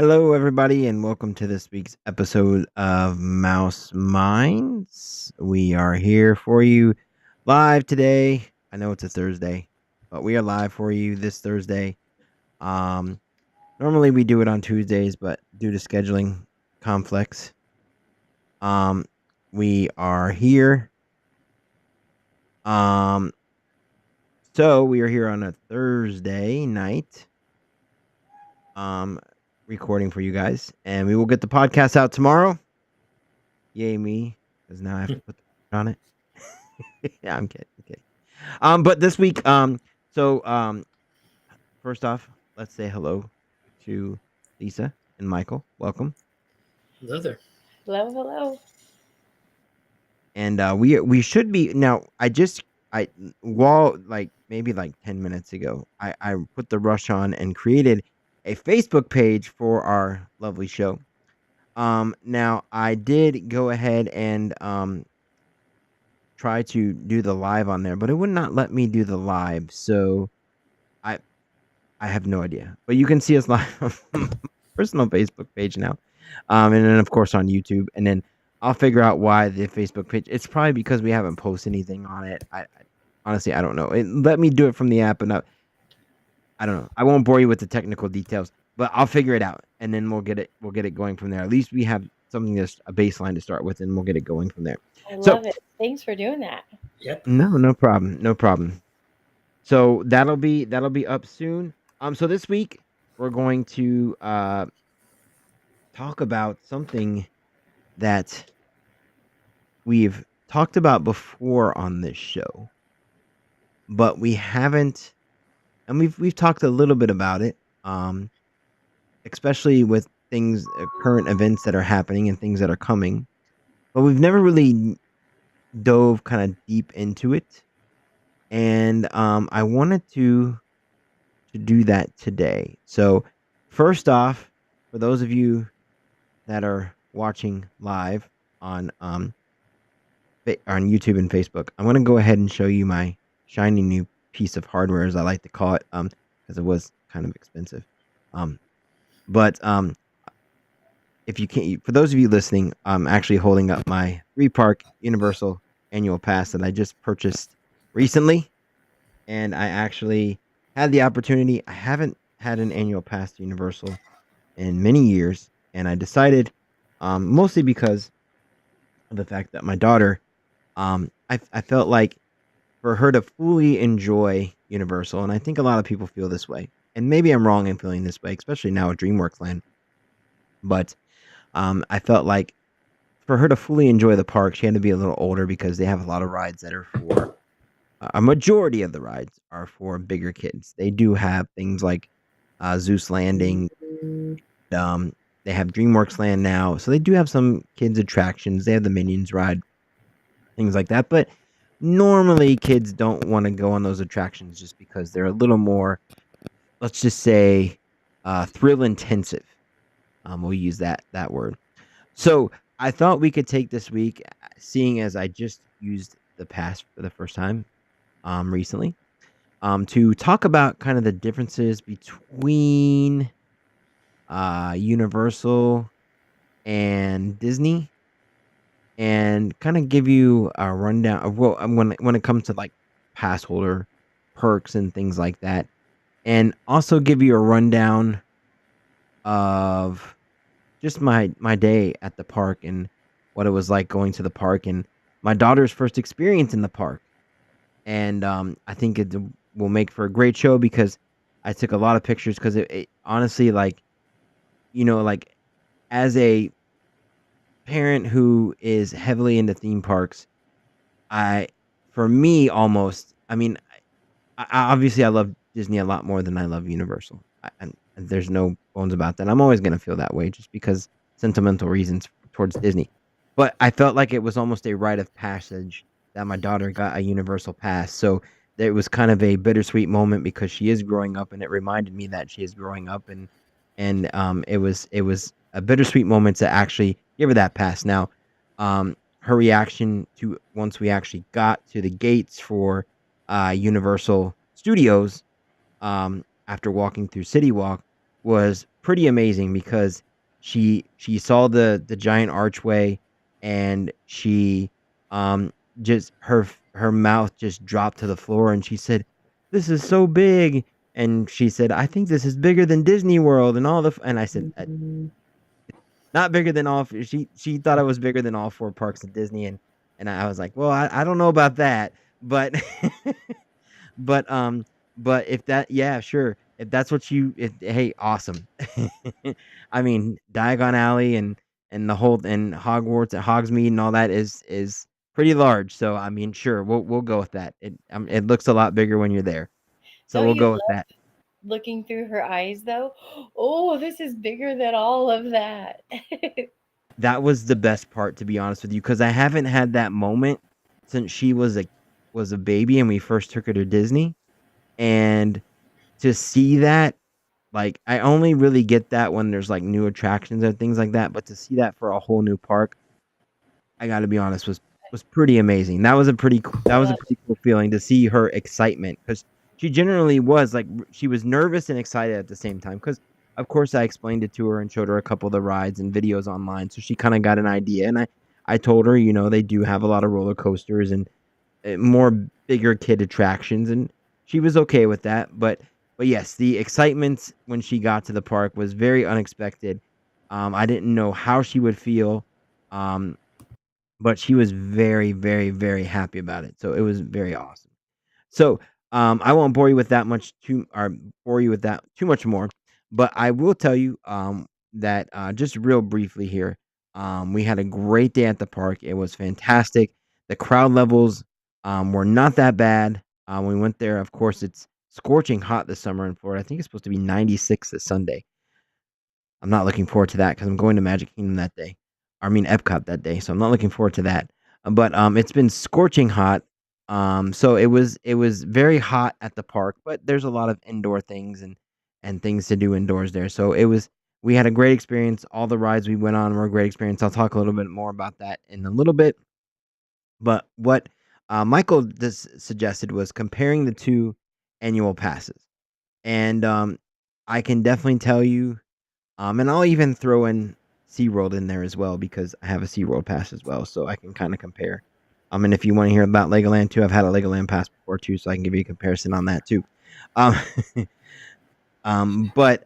Hello, everybody, and welcome to this week's episode of Mouse Minds. We are here for you live today. I know it's a Thursday, but we are live for you this Thursday. Um, Normally we do it on Tuesdays, but due to scheduling conflicts, um, we are here. Um, so we are here on a Thursday night. Recording for you guys, and we will get the podcast out tomorrow. Yay me, because now I have to put the on it. Yeah, I'm kidding. Okay. But this week, first off, let's say hello to Lisa and Michael. Welcome. Hello there. Hello, hello. And we should be now. I while like maybe like 10 minutes ago, I put the rush on and created a Facebook page for our lovely show. Now I did go ahead and try to do the live on there, but it would not let me do the live. So I I have no idea. But you can see us live on my personal Facebook page now. And then of course on YouTube. And then I'll figure out why the Facebook page. It's probably because we haven't posted anything on it. I honestly I don't know. Let me do it from the app, and I don't know. I won't bore you with the technical details, but I'll figure it out, and then we'll get it going from there. At least we have something that's a baseline to start with, and we'll get it going from there. I So love it. Thanks for doing that. Yep. no problem, no problem. So that'll be up soon. So this week we're going to talk about something that we've talked about before on this show, but we haven't, and we've talked a little bit about it, especially with things, current events that are happening and things that are coming, but we've never really dove kind of deep into it, and I wanted to do that today. So, first off, for those of you that are watching live on on YouTube and Facebook, I'm going to go ahead and show you my shiny new piece of hardware, as I like to call it, because it was kind of expensive. But if you can't, for those of you listening, I'm actually holding up my 3 park Universal annual pass that I just purchased recently, and I actually had the opportunity. I haven't had an annual pass to Universal in many years, and I decided, mostly because of the fact that my daughter, I felt like for her to fully enjoy Universal, and I think a lot of people feel this way, and maybe I'm wrong in feeling this way, especially now at DreamWorks Land, but I felt like for her to fully enjoy the park, she had to be a little older because they have a lot of rides that are for a majority of the rides are for bigger kids. They do have things like Zeus Landing. They have DreamWorks Land now, so they do have some kids attractions. They have the Minions ride, things like that. But normally, kids don't want to go on those attractions just because they're a little more, let's just say, thrill intensive. We'll use that word. So I thought we could take this week, seeing as I just used the pass for the first time recently, to talk about kind of the differences between Universal and Disney, and kind of give you a rundown of what when it comes to like pass holder perks and things like that, and also give you a rundown of just my day at the park and what it was like going to the park and my daughter's first experience in the park. And I think it will make for a great show because I took a lot of pictures because it honestly, like, like as a parent who is heavily into theme parks, I for me almost, I mean, obviously I love Disney a lot more than I love Universal. And there's no bones about that. I'm always gonna feel that way just because sentimental reasons towards Disney. But I felt like it was almost a rite of passage that my daughter got a Universal pass. So it was kind of a bittersweet moment because she is growing up, and it reminded me that she is growing up, and it was a bittersweet moment to actually give her that pass. Now, her reaction to once we actually got to the gates for Universal Studios, after walking through City Walk, was pretty amazing because she saw the giant archway, and she um just her mouth just dropped to the floor, and she said, "This is so big." And she said, "I think this is bigger than Disney World and all the and I said, Mm. not bigger than all she thought it was bigger than all four parks of Disney." And I was like, "Well, I don't know about that." But but, but if that yeah, sure. If that's what you if hey, awesome. I mean, Diagon Alley and the whole and Hogwarts and Hogsmeade and all that is pretty large. So I mean, sure, we'll go with that. It looks a lot bigger when you're there. So Don't we'll you go with love that. looking through her eyes though? Oh, this is bigger than all of that. That was the best part, to be honest with you, because I haven't had that moment since she was a baby and we first took her to Disney. And to see that, like, I only really get that when there's like new attractions and things like that, but to see that for a whole new park, I got to be honest, was pretty amazing. That was a Love pretty cool feeling to see her excitement, because she generally was like she was nervous and excited at the same time. Because of course I explained it to her and showed her a couple of the rides and videos online, so she kind of got an idea. And I told her, they do have a lot of roller coasters and more bigger kid attractions, and she was okay with that. But yes, the excitement when she got to the park was very unexpected. I didn't know how she would feel. Um, but she was very, very, very happy about it. So it was very awesome. So I won't bore you with that much too, or bore you with that too much more. But I will tell you that just real briefly here, we had a great day at the park. It was fantastic. The crowd levels were not that bad. We went there. Of course, it's scorching hot this summer in Florida. I think it's supposed to be 96 this Sunday. I'm not looking forward to that because I'm going to Magic Kingdom that day. I mean Epcot that day, so I'm not looking forward to that. But it's been scorching hot. So it was very hot at the park, but there's a lot of indoor things and things to do indoors there. So we had a great experience. All the rides we went on were a great experience. I'll talk a little bit more about that in a little bit. But what Michael just suggested was comparing the two annual passes, and I can definitely tell you and I'll even throw in SeaWorld in there as well because I have a SeaWorld pass as well, so I can kind of compare. And if you want to hear about Legoland too, I've had a Legoland pass before too, so I can give you a comparison on that too. Um, but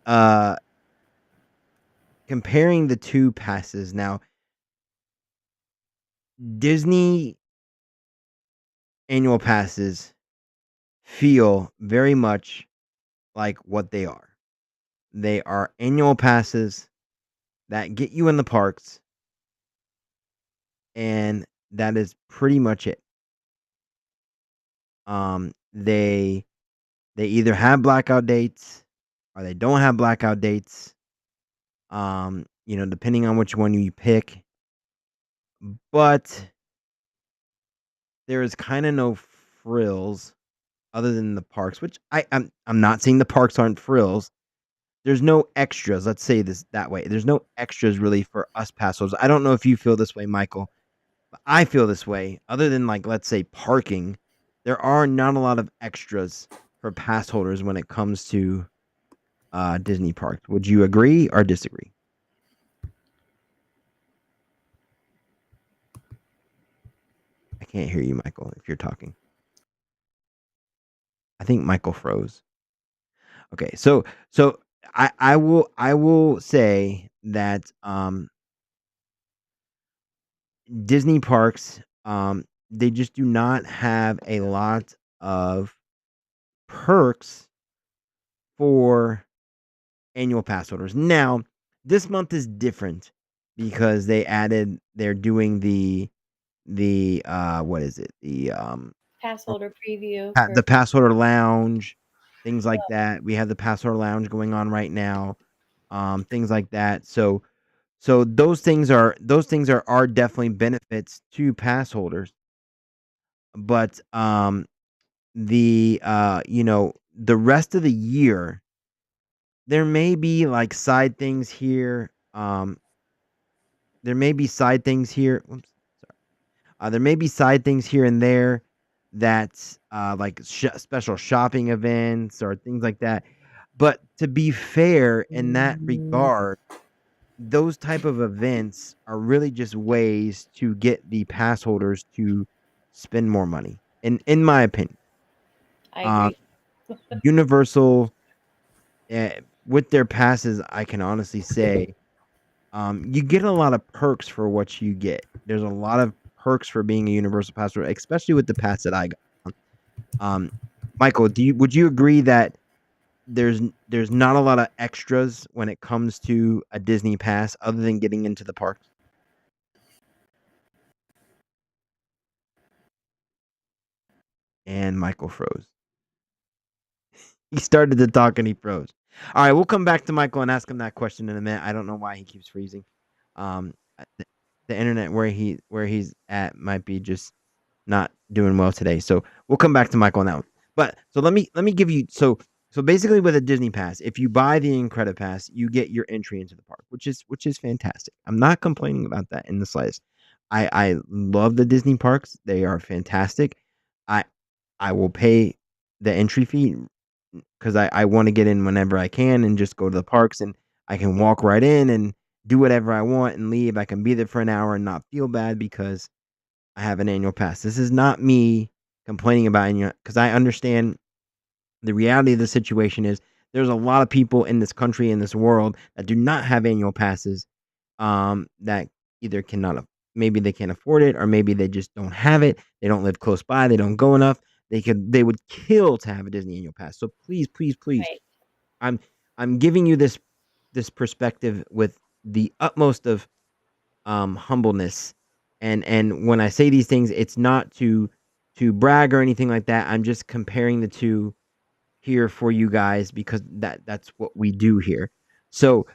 comparing the two passes now, Disney annual passes feel very much like what they are. They are annual passes that get you in the parks, and that is pretty much it. They either have blackout dates or they don't have blackout dates. Depending on which one you pick. But there is kind of no frills other than the parks, which I'm not saying the parks aren't frills. There's no extras. Let's say this that way. There's no extras really for us pass holders. I don't know if you feel this way, Michael, but I feel this way. Other than like let's say parking, there are not a lot of extras for pass holders when it comes to Disney parks. Would you agree or disagree? I can't hear you, Michael, if you're talking. I think Michael froze. Okay, so I will say that Disney parks they just do not have a lot of perks for annual pass holders. Now, this month is different because they're doing the what is it? pass holder preview for The pass holder lounge, things like that. We have the pass holder lounge going on right now, things like that. So those things are definitely benefits to pass holders, but the rest of the year there may be like side things here. There may be side things here. Oops, sorry. There may be side things here and there that's like special shopping events or things like that. But to be fair in that regard, those type of events are really just ways to get the pass holders to spend more money. In my opinion, I um, agree. Universal with their passes, I can honestly say, you get a lot of perks for what you get. There's a lot of perks for being a Universal pass holder, especially with the pass that I got. Um, Michael, would you agree that there's there's not a lot of extras when it comes to a Disney pass other than getting into the parks? And Michael froze. He started to talk and he froze. All right, we'll come back to Michael and ask him that question in a minute. I don't know why he keeps freezing. The internet where he's at might be just not doing well today. So we'll come back to Michael on that one. But so let me give you so basically with a Disney pass, if you buy the Incredi Pass, you get your entry into the park, which is fantastic. I'm not complaining about that in the slightest. I love the Disney parks. They are fantastic. I I will pay the entry fee because I want to get in whenever I can and just go to the parks and I can walk right in and do whatever I want and leave. I can be there for an hour and not feel bad because I have an annual pass. This is not me complaining about annual because I understand the reality of the situation is there's a lot of people in this country, in this world, that do not have annual passes, that either cannot maybe they can't afford it or maybe they just don't have it. They don't live close by, they don't go enough. They would kill to have a Disney annual pass. So please, please, please, Right. I'm I'm giving you this perspective with the utmost of humbleness. And when I say these things, it's not to brag or anything like that. I'm just comparing the two here for you guys because that's what we do here. So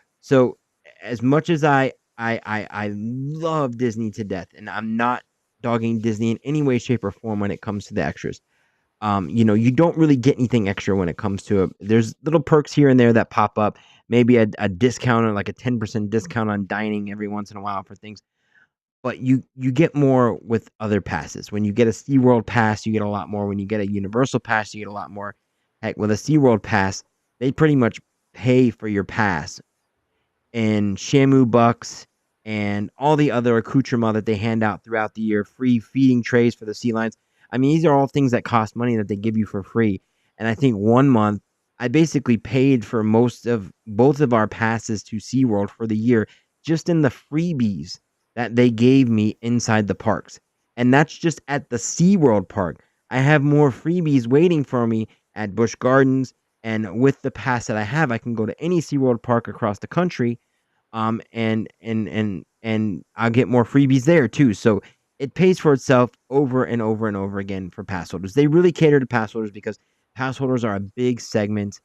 as much as I love Disney to death, and I'm not dogging Disney in any way, shape, or form when it comes to the extras. You don't really get anything extra when it comes to it. There's little perks here and there that pop up, maybe a discount or like a 10% discount on dining every once in a while for things. But you get more with other passes. When you get a SeaWorld pass, you get a lot more. When you get a Universal pass, you get a lot more. Heck, with a SeaWorld pass, they pretty much pay for your pass and Shamu bucks and all the other accoutrement that they hand out throughout the year, free feeding trays for the sea lions. I mean, these are all things that cost money that they give you for free. And I think one month I basically paid for most of both of our passes to SeaWorld for the year just in the freebies that they gave me inside the parks. And that's just at the SeaWorld park. I have more freebies waiting for me at Busch Gardens, and with the pass that I have, I can go to any SeaWorld park across the country, and I'll get more freebies there too. So it pays for itself over and over and over again for pass holders. They really cater to pass holders because pass holders are a big segment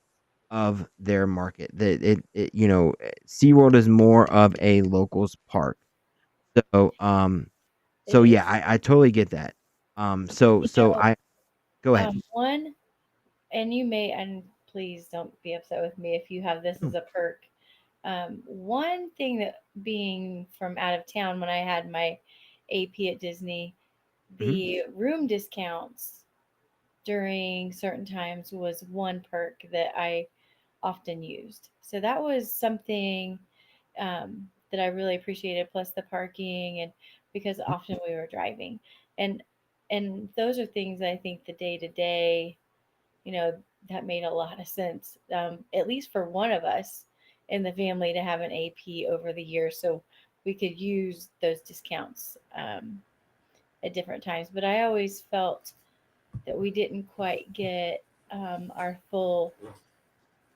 of their market. SeaWorld is more of a locals park. So It so yeah, is. I totally get that. So You so know, I go ahead. one, and you may, and please don't be upset with me if you have this as a perk. One thing that being from out of town when I had my AP at Disney, Mm-hmm. the room discounts during certain times was one perk that I often used. So that was something that I really appreciated, plus the parking and because often we were driving. And and those are things I think the day to day, you know, that made a lot of sense. At least for one of us in the family to have an AP over the year so we could use those discounts at different times. But I always felt that we didn't quite get our full,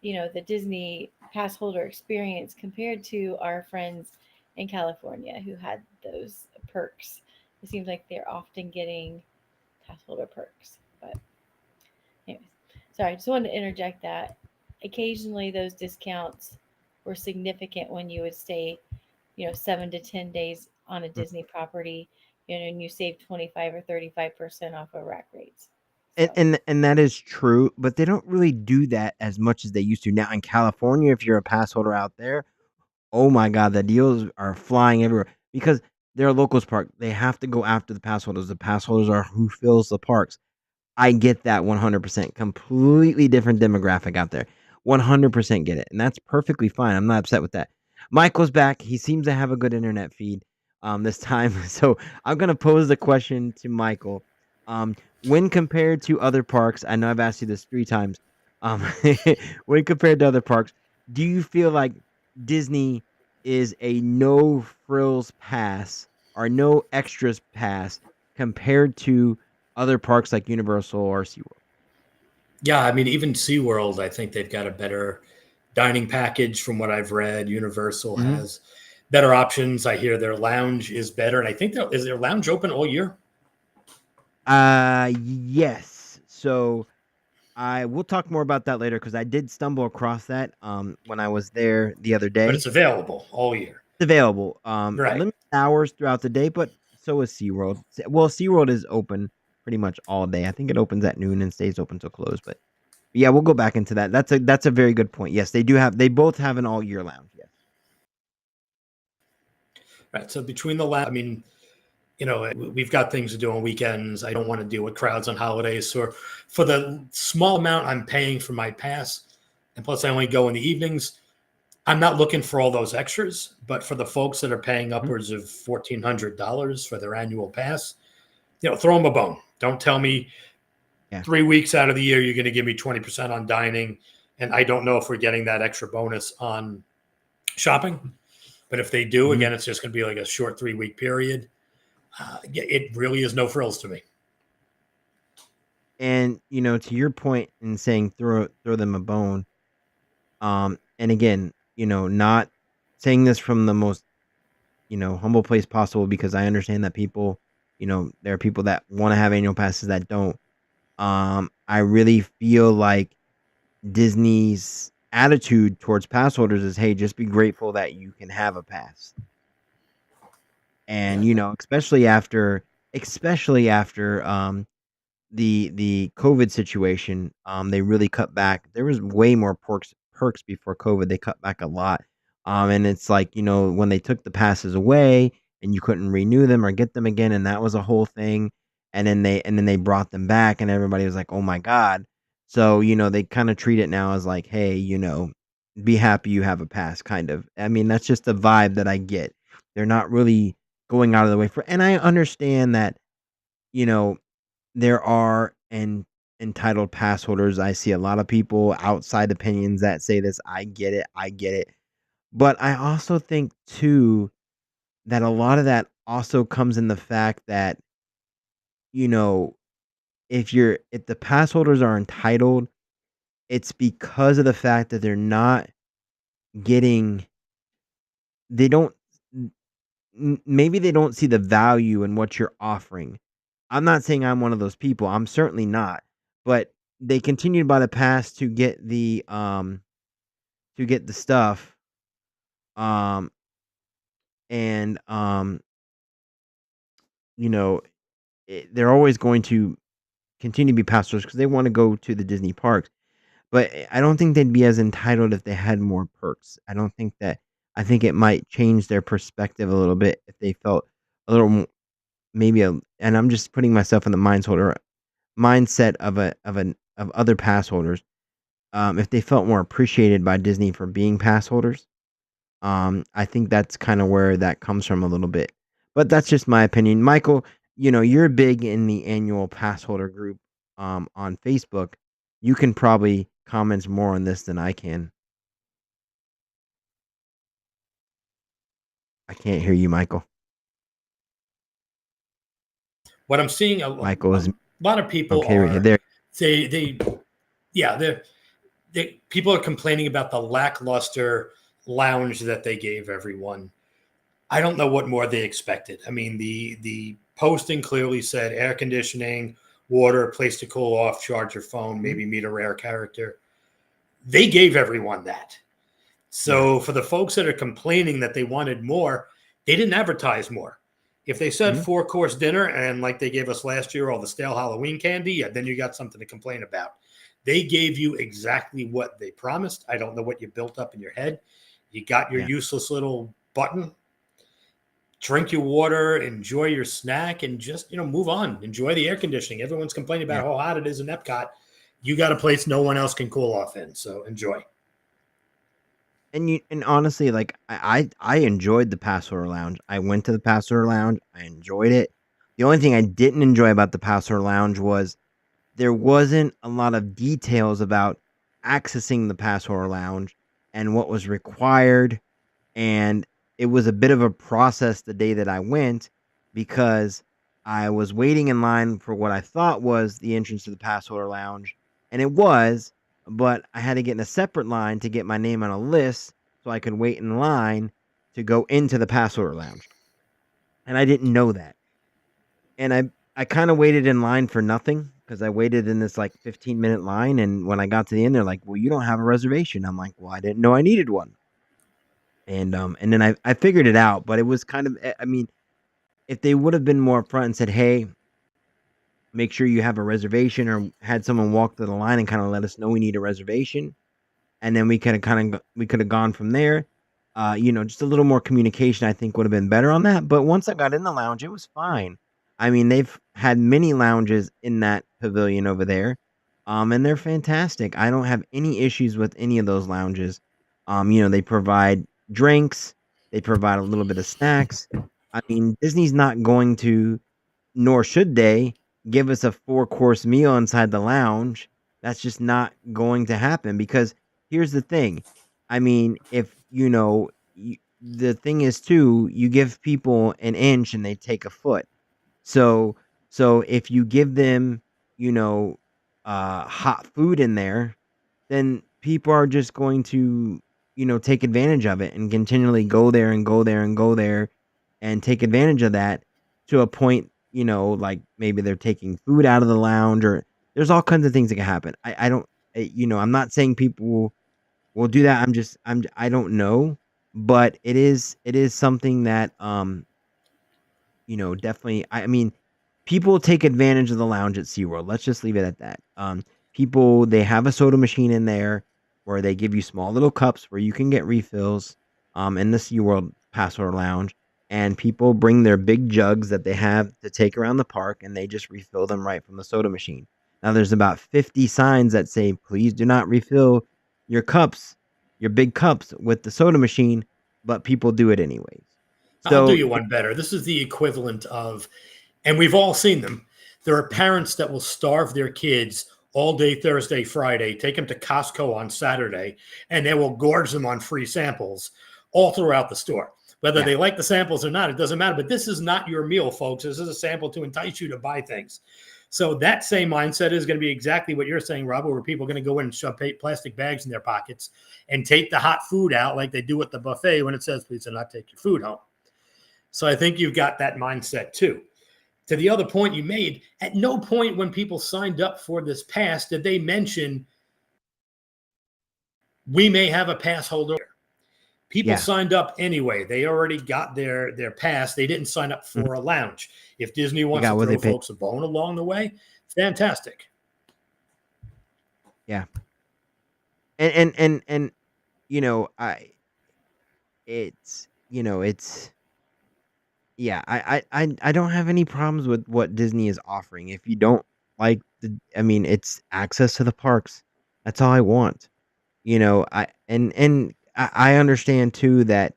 the Disney pass holder experience compared to our friends in California who had those perks. It seems like they're often getting pass holder perks. But, anyways, sorry, I just wanted to interject that. Occasionally, those discounts were significant when you would stay, 7 to 10 days on a Disney property, and you save 25 or 35% off of rack rates. And, So, and and that is true, but they don't really do that as much as they used to. Now in California, if you're a pass holder out there, oh my god, the deals are flying everywhere because they're a locals park. They have to go after the pass holders. The pass holders are who fills the parks. I get that 100%. Completely different demographic out there. 100% get it, and that's perfectly fine. I'm not upset with that. Michael's back. He seems to have a good internet feed this time. So I'm gonna pose the question to Michael. Um, when compared to other parks, I know I've asked you this 3 times. Um, when compared to other parks, do you feel like Disney is a no frills pass or no extras pass compared to other parks like Universal or SeaWorld? Yeah, I mean, even SeaWorld, I think they've got a better dining package from what I've read. Universal Mhm. has better options. I hear their lounge is better. And I think is their lounge open all year? Yes. So I will talk more about that later because I did stumble across that when I was there the other But day. it's available all year. It's available. Right. Limited hours throughout the day, but so is SeaWorld. Well, SeaWorld is open pretty much all day. I think it opens at noon and stays open till close, but yeah, we'll go back into that. That's a very good point. Yes, they both have an all year lounge. Yes. Right. So between the lab, I mean, we've got things to do on weekends. I don't want to deal with crowds on holidays. So for the small amount I'm paying for my pass, and plus I only go in the evenings, I'm not looking for all those extras. But for the folks that are paying Mhm. upwards of $1,400 for their annual pass, throw them a bone. Don't tell me Yeah. 3 weeks out of the year you're going to give me 20% on dining, and I don't know if we're getting that extra bonus on shopping. But if they do, Mhm. again, it's just going to be like a short 3 week period. It really is no frills to me. And to your point in saying throw them a bone, and again, not saying this from the most, humble place possible because I understand that people, there are people that want to have annual passes that don't. I really feel like Disney's attitude towards pass holders is, hey, just be grateful that you can have a pass. And Yeah. especially after the COVID situation, they really cut back. There was way more perks before COVID. They cut back a lot. And it's like, when they took the passes away and you couldn't renew them or get them again, and that was a whole thing. And then they brought them back and everybody was like, "Oh my God." So, they kind of treat it now as like, "Hey, be happy you have a pass," kind of. I mean, that's just the vibe that I get. They're not really going out of the way for, and I understand that, you know, there are entitled pass holders. I see a lot of people outside opinions that say this. I get it. I get it. But I also think too that a lot of that also comes in the fact that, you know, if the pass holders are entitled, it's because of the fact that they're not getting they don't maybe they don't see the value in what you're offering. I'm not saying I'm one of those people. I'm certainly not. But they continue to buy the pass to get the stuff. Um and you know, they're always going to continue to be pass holders because they want to go to the Disney parks. But I don't think they'd be as entitled if they had more perks. I think it might change their perspective a little bit if they felt a little maybe and I'm just putting myself in the mindset of other pass holders. If they felt more appreciated by Disney for being pass holders, I think that's kind of where that comes from a little bit. But that's just my opinion. Michael, you're big in the annual pass holder group on Facebook. You can probably comment more on this than I can. I can't hear you, Michael. What I'm seeing, Michael is lot of people okay. are There. they yeah people are complaining about the lackluster lounge that they gave everyone. I don't know what more they expected. I mean, the posting clearly said air conditioning, water, place to cool off, charge your phone, Mhm. maybe meet a rare character. They gave everyone that. Yeah. So for the folks that are complaining that they wanted more, they didn't advertise more. If they said Mhm. 4 course dinner and like they gave us last year all the stale Halloween candy, yeah, then you got something to complain about. They gave you exactly what they promised. I don't know what you built up in your head. You got your Yeah. useless little button. Drink your water, enjoy your snack, and just move on. Enjoy the air conditioning. Everyone's complaining Yeah. about how hot it is in Epcot. You got a place no one else can cool off in, so enjoy. and honestly, like I enjoyed the Passover Lounge. I went to the Passover Lounge. I enjoyed it. The only thing I didn't enjoy about the Passover Lounge was there wasn't a lot of details about accessing the Passover Lounge and what was required, and it was a bit of a process the day that I went because I was waiting in line for what I thought was the entrance to the Passover Lounge, and it was, but I had to get in a separate line to get my name on a list so I could wait in line to go into the Passover Lounge. And I didn't know that. And I kind of waited in line for nothing because I waited in this like 15-minute line, and when I got to the end they're like, "Well, you don't have a reservation." I'm like, "Well, I didn't know I needed one." And then I figured it out, but it was kind of I mean, if they would have been more upfront and said, "Hey, make sure you have a reservation," or had someone walk to the line and kind of let us know we need a reservation, and then we could have gone from there. Just a little more communication I think would have been better on that. But once I got in the lounge, it was fine. I mean, they've had many lounges in that pavilion over there, and they're fantastic. I don't have any issues with any of those lounges. They provide drinks, they provide a little bit of snacks. I mean, Disney's not going to, nor should they, give us a four-course meal inside the lounge. That's just not going to happen because here's the thing. I mean, if the thing is too, you give people an inch and they take a foot. So so if you give them, you know, hot food in there, then people are just going to, take advantage of it and continually go there and go there and go there and take advantage of that to a point, like maybe they're taking food out of the lounge, or there's all kinds of things that can happen. I don't, I'm not saying people will do that. I don't know, but it is something that, definitely. I mean, people take advantage of the lounge at SeaWorld. Let's just leave it at that. People, they have a soda machine in there where they give you small little cups where you can get refills in the SeaWorld Passover Lounge. And people bring their big jugs that they have to take around the park and they just refill them right from the soda machine. Now, there's about 50 signs that say, please do not refill your cups, your big cups with the soda machine, but people do it anyways. I'll do So, you one better. This is the equivalent of, and we've all seen them. There are parents that will starve their kids all day Thursday, Friday, take them to Costco on Saturday, and they will gorge them on free samples all throughout the store. Whether yeah, they like the samples or not, it doesn't matter. But this is not your meal, folks. This is a sample to entice you to buy things. So that same mindset is going to be exactly what you're saying, Rob, where people are going to go in and shove plastic bags in their pockets and take the hot food out like they do at the buffet when it says, please do not take your food home. So I think you've got that mindset too. To the other point you made, at no point when people signed up for this pass did they mention we may have a pass holder. People yeah, signed up anyway. They already got their pass. They didn't sign up mhm, for a lounge. If Disney they wants to got what they throw paid. folks a bone along the way, fantastic. Yeah. And I it's yeah, I don't have any problems with what Disney is offering. If you don't like I mean, it's access to the parks. That's all I want. I understand too that,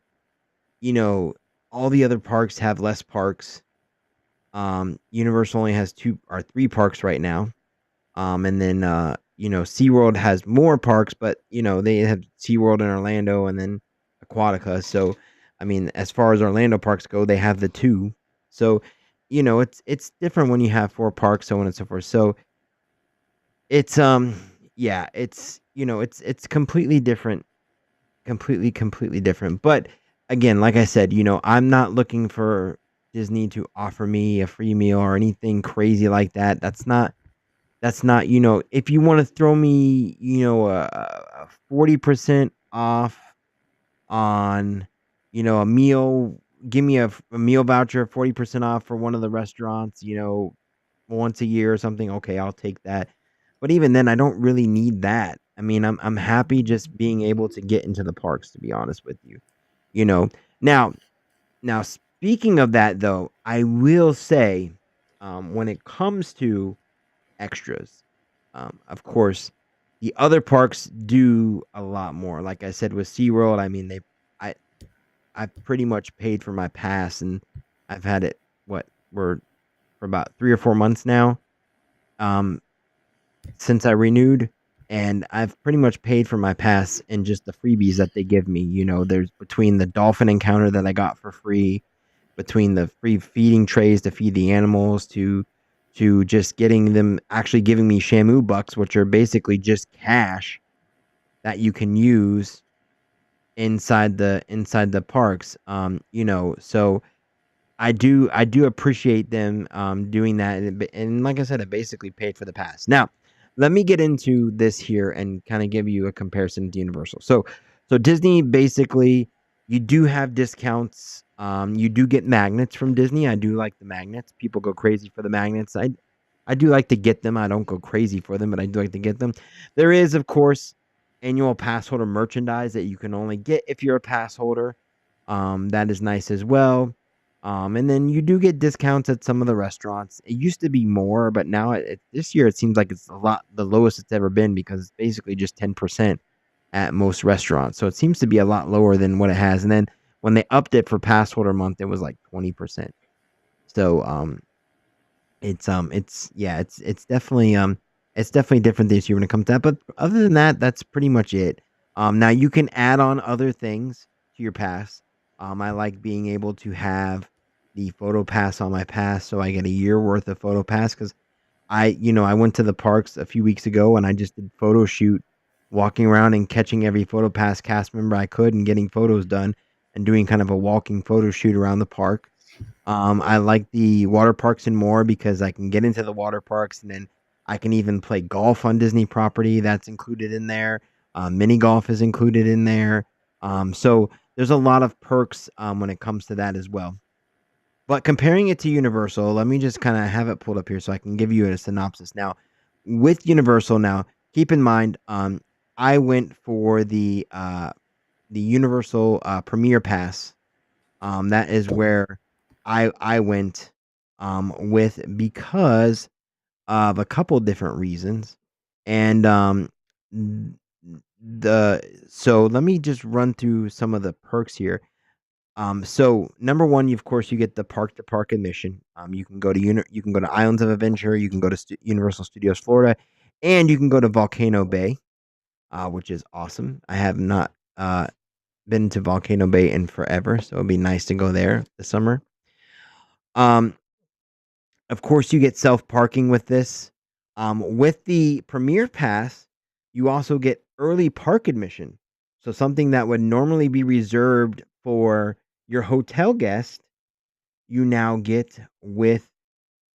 you know, all the other parks have less parks. Universal only has two or three parks right now. And then SeaWorld has more parks, but they have SeaWorld in Orlando and then Aquatica. So I mean, as far as Orlando parks go, they have the two. So, it's different when you have four parks, so on and so forth. So it's yeah, it's completely different, completely different. But again, like I said, I'm not looking for Disney to offer me a free meal or anything crazy like that. That's not, if you want to throw me, a 40% off on, a meal, give me a meal voucher, 40% off for one of the restaurants, once a year or something. Okay, I'll take that. But even then, I don't really need that. I mean, I'm happy just being able to get into the parks, to be honest with you. You know, now, now speaking of that though, I will say, when it comes to extras. Of course, The other parks do a lot more. Like I said with SeaWorld, I mean I I pretty much paid for my pass, and I've had it what we're for about 3 or 4 months now. Um, since I renewed, and I've pretty much paid for my pass and just the freebies that they give me. There's between the dolphin encounter that I got for free, between the free feeding trays to feed the animals, to just getting them actually giving me Shamu bucks, which are basically just cash that you can use inside the parks. So I do appreciate them doing that, and like I said, I basically paid for the pass. Now, let me get into this here and kind of give you a comparison to Universal. So Disney basically, you do have discounts. You do get magnets from Disney. I do like the magnets. People go crazy for the magnets. I do like to get them. I don't go crazy for them, but I do like to get them. There is, of course, annual pass holder merchandise that you can only get if you're a pass holder. That is nice as well. And then you do get discounts at some of the restaurants. It used to be more, but now this year it seems like it's the lowest it's ever been, because it's basically just 10% at most restaurants. So it seems to be a lot lower than what it has. And then when they upped it for pass holder month, it was like 20%. So it's definitely different this year when it comes to that. But other than that, that's pretty much it. Now you can add on other things to your pass. I like being able to have the photo pass on my pass, so I get a year worth of photo pass, because I went to the parks a few weeks ago and I just did photo shoot, walking around and catching every photo pass cast member I could and getting photos done and doing kind of a walking photo shoot around the park. I like the water parks and more because I can get into the water parks, and then I can even play golf on Disney property. That's included in there. Mini golf is included in there. So there's a lot of perks when it comes to that as well. But comparing it to Universal, let me just kind of have it pulled up here so I can give you a synopsis. Now, with Universal, now keep in mind, I went for the Universal Premier Pass. That is where I went with, because of a couple different reasons. And n- the so let me just run through some of the perks here. So number one, of course, you get the park to park admission. You can go to Islands of Adventure, you can go to Universal Studios Florida, and you can go to Volcano Bay, which is awesome. I have not been to Volcano Bay in forever, so it'd be nice to go there this summer. Um, of course, you get self parking with this. With the Premier Pass, you also get early park admission. So something that would normally be reserved for your hotel guest, you now get with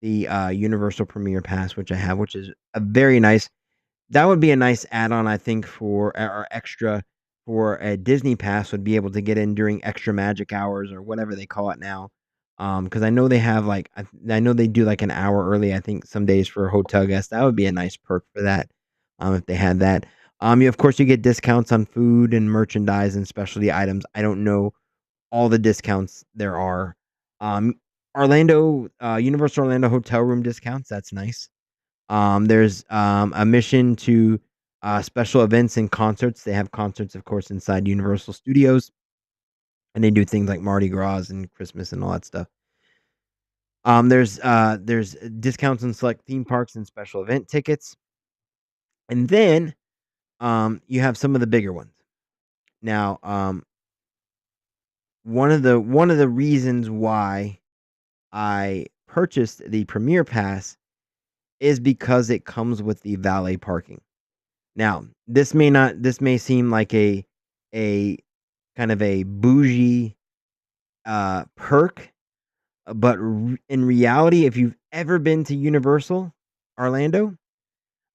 the Universal Premier Pass, which I have, which is a very nice. That would be a nice add-on, I think, for or extra for a Disney Pass, would be able to get in during extra magic hours or whatever they call it now. Because I know they have like I know they do like an hour early, I think, some days for hotel guests. That would be a nice perk for that, if they had that. Of course, you get discounts on food and merchandise and specialty items. I don't know all the discounts there are. Um, Universal Orlando hotel room discounts. That's nice. There's a mission to special events and concerts. They have concerts, of course, inside Universal Studios, and they do things like Mardi Gras and Christmas and all that stuff. There's discounts on select theme parks and special event tickets, and then you have some of the bigger ones. Now, one of the reasons why I purchased the Premier Pass is because it comes with the valet parking. Now, this may seem like a kind of a bougie perk, but in reality, if you've ever been to Universal Orlando,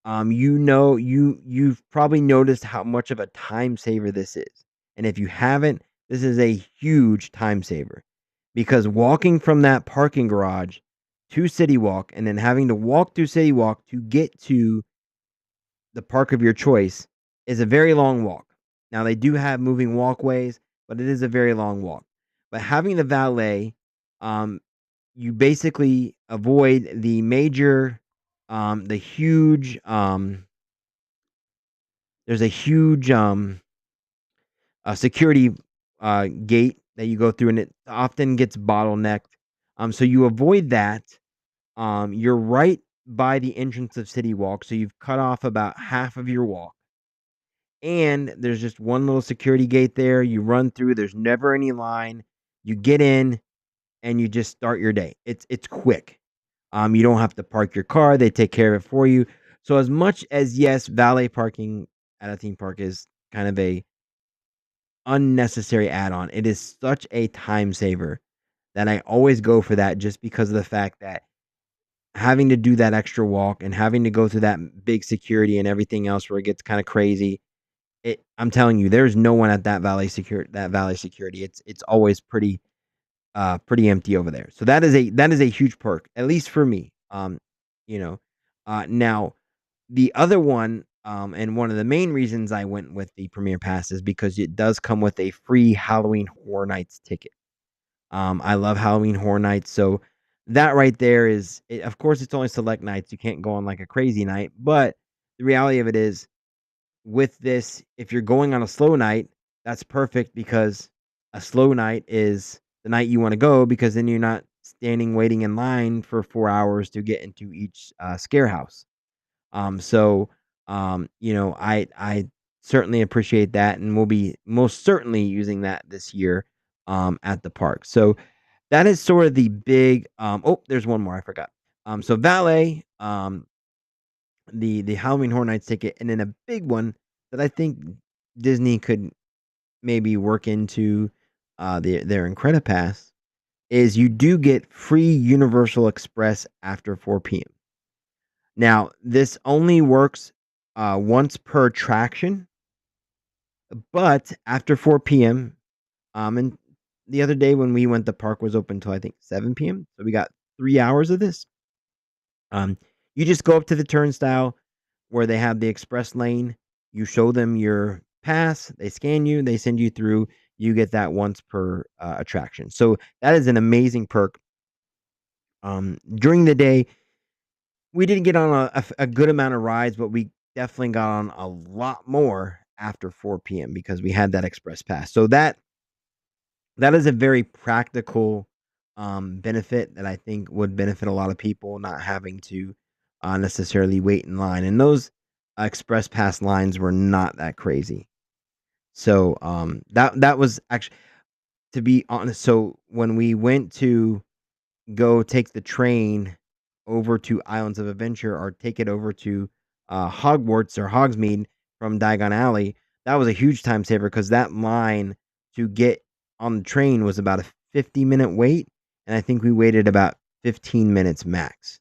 you've probably noticed how much of a time saver this is. And if you haven't, this is a huge time saver, because walking from that parking garage to City Walk and then having to walk through City Walk to get to the park of your choice is a very long walk. Now they do have moving walkways, but it is a very long walk. But having the valet, um, you basically avoid the huge there's a huge security gate that you go through, and it often gets bottlenecked. So you avoid that. You're right by the entrance of City Walk, so you've cut off about half of your walk. And there's just one little security gate there. You run through. There's never any line. You get in, and you just start your day. It's quick. You don't have to park your car. They take care of it for you. So as much as, yes, valet parking at a theme park is kind of a unnecessary add-on, it is such a time saver that I always go for that, just because of the fact that having to do that extra walk and having to go through that big security and everything else where it gets kind of crazy. I'm telling you, there's no one at that valley security. It's always pretty empty over there. So that is a huge perk, at least for me. You know, now the other one, and one of the main reasons I went with the Premier Pass is because it does come with a free Halloween Horror Nights ticket. I love Halloween Horror Nights, so that right there of course, it's only select nights. You can't go on like a crazy night, but the reality of it is, with this, if you're going on a slow night, that's perfect, because a slow night is the night you want to go, because then you're not standing waiting in line for 4 hours to get into each scare house. So I certainly appreciate that, and we'll be most certainly using that this year at the park. So that is sort of the big. Oh, there's one more I forgot. So valet, the Halloween Horror Nights ticket, and then a big one that I think Disney could maybe work into their Incredipass is you do get free Universal Express after 4 p.m. Now, this only works once per attraction, but after 4 p.m. And the other day when we went, the park was open till I think 7 p.m. So we got 3 hours of this. Um, you just go up to the turnstile where they have the express lane. You show them your pass, they scan you, they send you through. You get that once per attraction. So that is an amazing perk. During the day, we didn't get on a good amount of rides, but we definitely got on a lot more after 4 p.m. because we had that express pass. So that is a very practical benefit that I think would benefit a lot of people, not having to necessarily wait in line. And those express pass lines were not that crazy. So that was actually, to be honest. So when we went to go take the train over to Islands of Adventure, or take it over to Hogwarts or Hogsmeade from Diagon Alley, that was a huge time saver, because that line to get on the train was about a 50-minute wait, and I think we waited about 15 minutes max.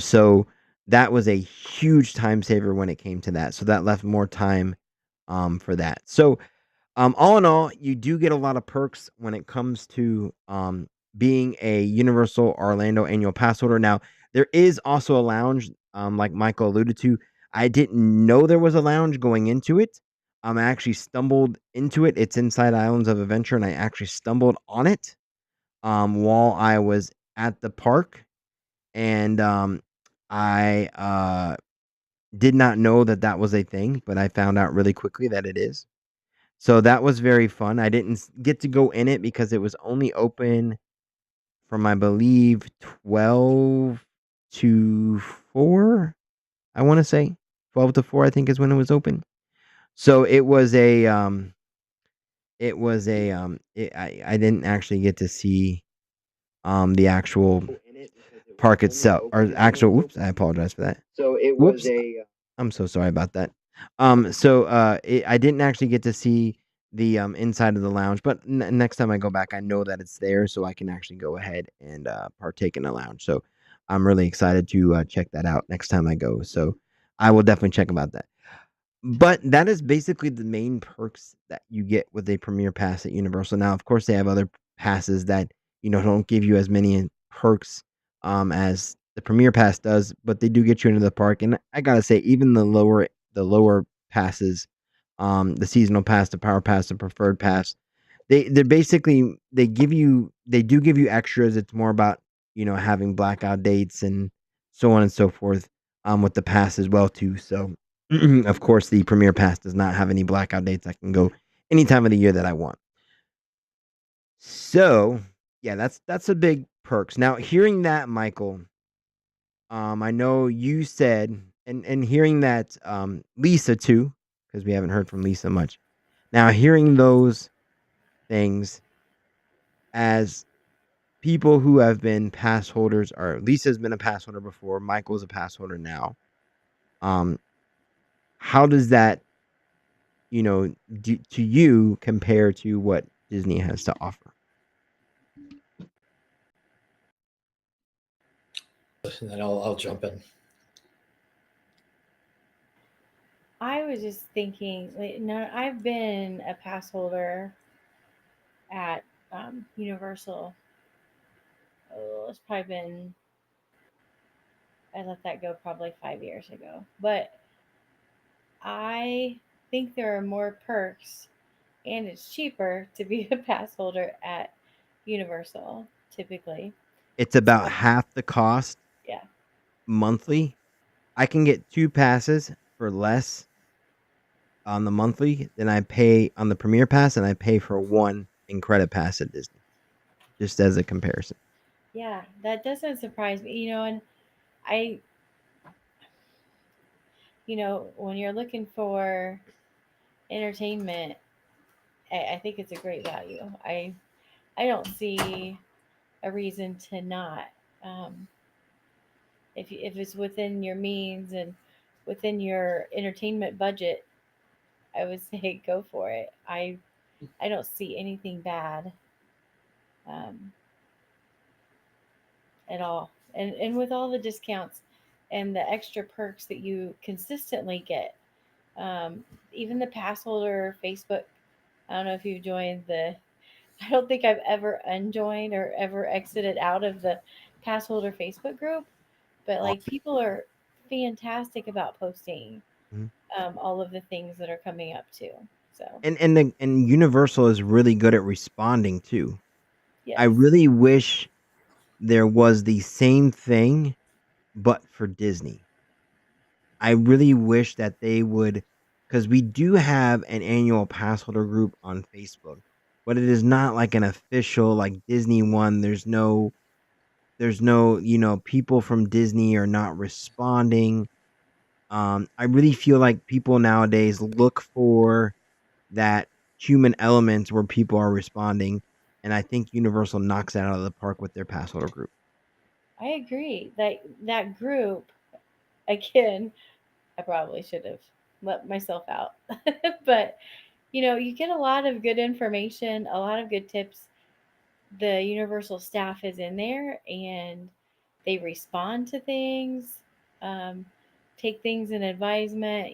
So that was a huge time saver when it came to that. So that left more time for that. So all in all, you do get a lot of perks when it comes to being a Universal Orlando annual pass holder. Now, there is also a lounge, like Michael alluded to. I didn't know there was a lounge going into it. I actually stumbled into it. It's inside Islands of Adventure, and I actually stumbled on it while I was at the park, and I did not know that that was a thing, but I found out really quickly that it is. So that was very fun. I didn't get to go in it because it was only open from, I believe, 12 to 4. I want to say 12 to 4, I think, is when it was open. So I didn't actually get to see the actual park itself, or actual, whoops, I apologize for that. Whoops. I'm so sorry about that. I didn't actually get to see the inside of the lounge, but next time I go back, I know that it's there, so I can actually go ahead and partake in the lounge. So I'm really excited to check that out next time I go. So I will definitely check about that. But that is basically the main perks that you get with a Premier Pass at Universal. Now, of course, they have other passes that don't give you as many perks as the Premier Pass does, but they do get you into the park. And I gotta say, even the lower passes, the seasonal pass, the power pass, the preferred pass, they're basically, they do give you extras. It's more about having blackout dates and so on and so forth with the pass as well too. So Of course, the Premier Pass does not have any blackout dates. I can go any time of the year that I want. So, yeah, that's a big perks. Now, hearing that, Michael, I know you said, and hearing that, Lisa too, because we haven't heard from Lisa much. Now, hearing those things as people who have been pass holders, or Lisa's been a pass holder before, Michael's a pass holder now. Um, how does that, to you compare to what Disney has to offer? And then I'll jump in. I was just thinking, like, no, I've been a pass holder at Universal. Oh, it's probably been, I let that go probably 5 years ago. But I think there are more perks and it's cheaper to be a pass holder at Universal typically. It's about So, half the cost yeah. monthly. I can get 2 passes for less on the monthly than I pay on the Premier Pass, and I pay for 1 in credit pass at Disney, just as a comparison. Yeah, that doesn't surprise me. And I, when you're looking for entertainment, I think it's a great value. I don't see a reason to not. Um, if it's within your means and within your entertainment budget, I would say go for it. I don't see anything bad um, at all. And with all the discounts and the extra perks that you consistently get, um, even the pass holder Facebook. I don't know if you've joined the. I don't think I've ever unjoined or ever exited out of the pass holder Facebook group, but like Awesome. people are fantastic about posting Mhm. all of the things that are coming up too. So And Universal is really good at responding too. I yes, really wish there was the same thing, but for Disney. I really wish that they would, because we do have an annual pass holder group on Facebook, but it is not like an official like Disney one. There's no, people from Disney are not responding. I really feel like people nowadays look for that human element where people are responding, and I think Universal knocks that out of the park with their pass holder group. I agree that group again. I probably should have let myself out, but you get a lot of good information, a lot of good tips. The Universal staff is in there and they respond to things, um, take things in advisement.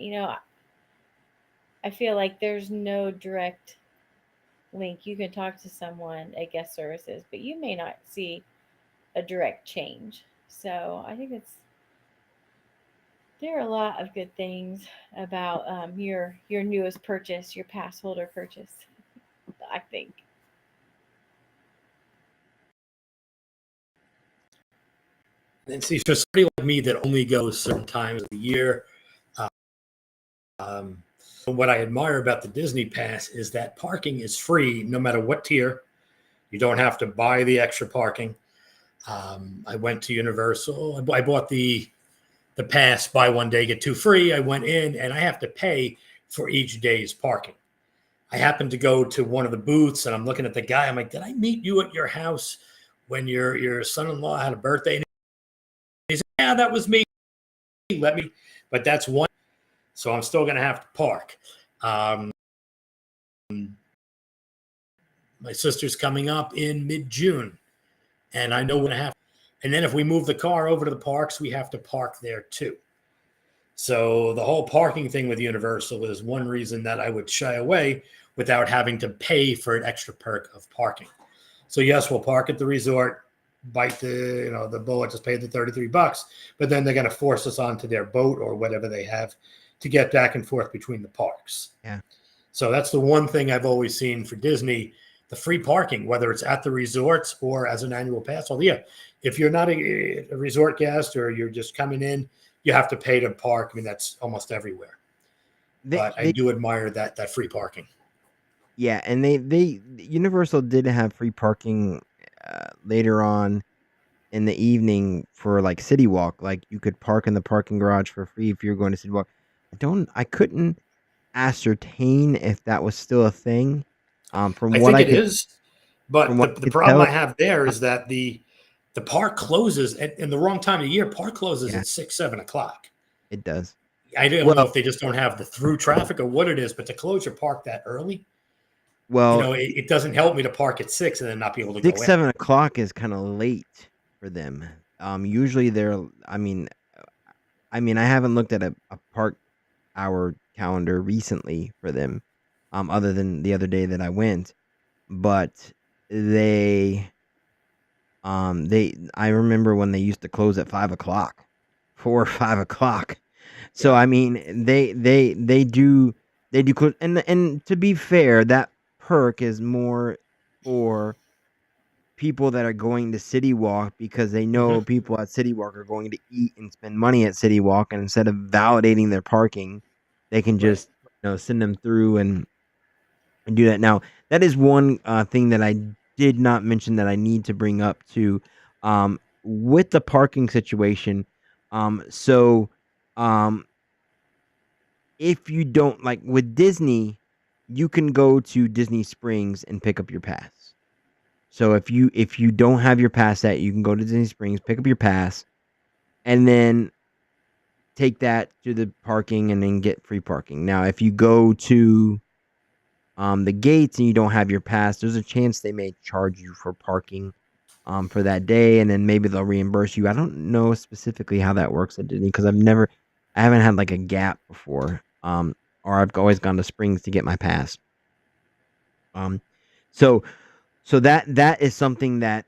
I feel like there's no direct link. You can talk to someone at guest services, but you may not see a direct change. So I think there are a lot of good things about your newest purchase, your pass holder purchase. I think. And see, for somebody like me that only goes certain times of the year, um, what I admire about the Disney Pass is that parking is free no matter what tier. You don't have to buy the extra parking. I went to Universal. I bought the pass, buy one day get two free. I went in and I have to pay for each day's parking. I happened to go to one of the booths and I'm looking at the guy. I'm like, did I meet you at your house when your son-in-law had a birthday? And he said, yeah, that was me. Let me, but that's one. So I'm still going to have to park. Um, my sister's coming up in mid-June, and I know we're going to have. And then if we move the car over to the parks, we have to park there too. So the whole parking thing with Universal is one reason that I would shy away without having to pay for an extra perk of parking. So yes, we'll park at the resort, bite the bullet, just pay the $33, but then they're going to force us onto their boat or whatever they have to get back and forth between the parks. Yeah. So that's the one thing I've always seen for Disney, the free parking, whether it's at the resorts or as an annual pass holder. Yeah, if you're not a resort guest or you're just coming in, you have to pay to park. I mean, that's almost everywhere. they but I they do admire that free parking. yeah, and they Universal did have free parking later on in the evening for like City Walk. Like you could park in the parking garage for free if you're going to City Walk. I couldn't ascertain if that was still a thing. I think it is, from but what the I could problem tell, I have there is that the park closes in the wrong time of year. Park closes yeah, at 6, 7 o'clock. it does. I don't know Well, if they just don't have the through traffic or what it is, but to close your park that early, well, it doesn't help me to park at 6 and then not be able to six, go in. 7 o'clock is kind of late for them. Usually they're. I haven't looked at a park hour calendar recently for them, other than the other day that I went. But they, I remember when they used to close at 5 o'clock, 4 or 5 o'clock. So Yeah, I mean, they do close, and to be fair, that perk is more for people that are going to City Walk because they know hmm, people at City Walk are going to eat and spend money at City Walk, and instead of validating their parking, they can right. just send them through and do that. Now, that is one thing that I did not mention that I need to bring up too, with the parking situation. So, um, if you don't like with Disney, you can go to Disney Springs and pick up your pass. So if you don't have your pass set, you can go to Disney Springs, pick up your pass, and then take that to the parking and then get free parking. Now, if you go to the gates and you don't have your pass, there's a chance they may charge you for parking for that day, and then maybe they'll reimburse you. I don't know specifically how that works at Disney because I haven't had like a gap before, or I've always gone to Springs to get my pass. Um, so that is something that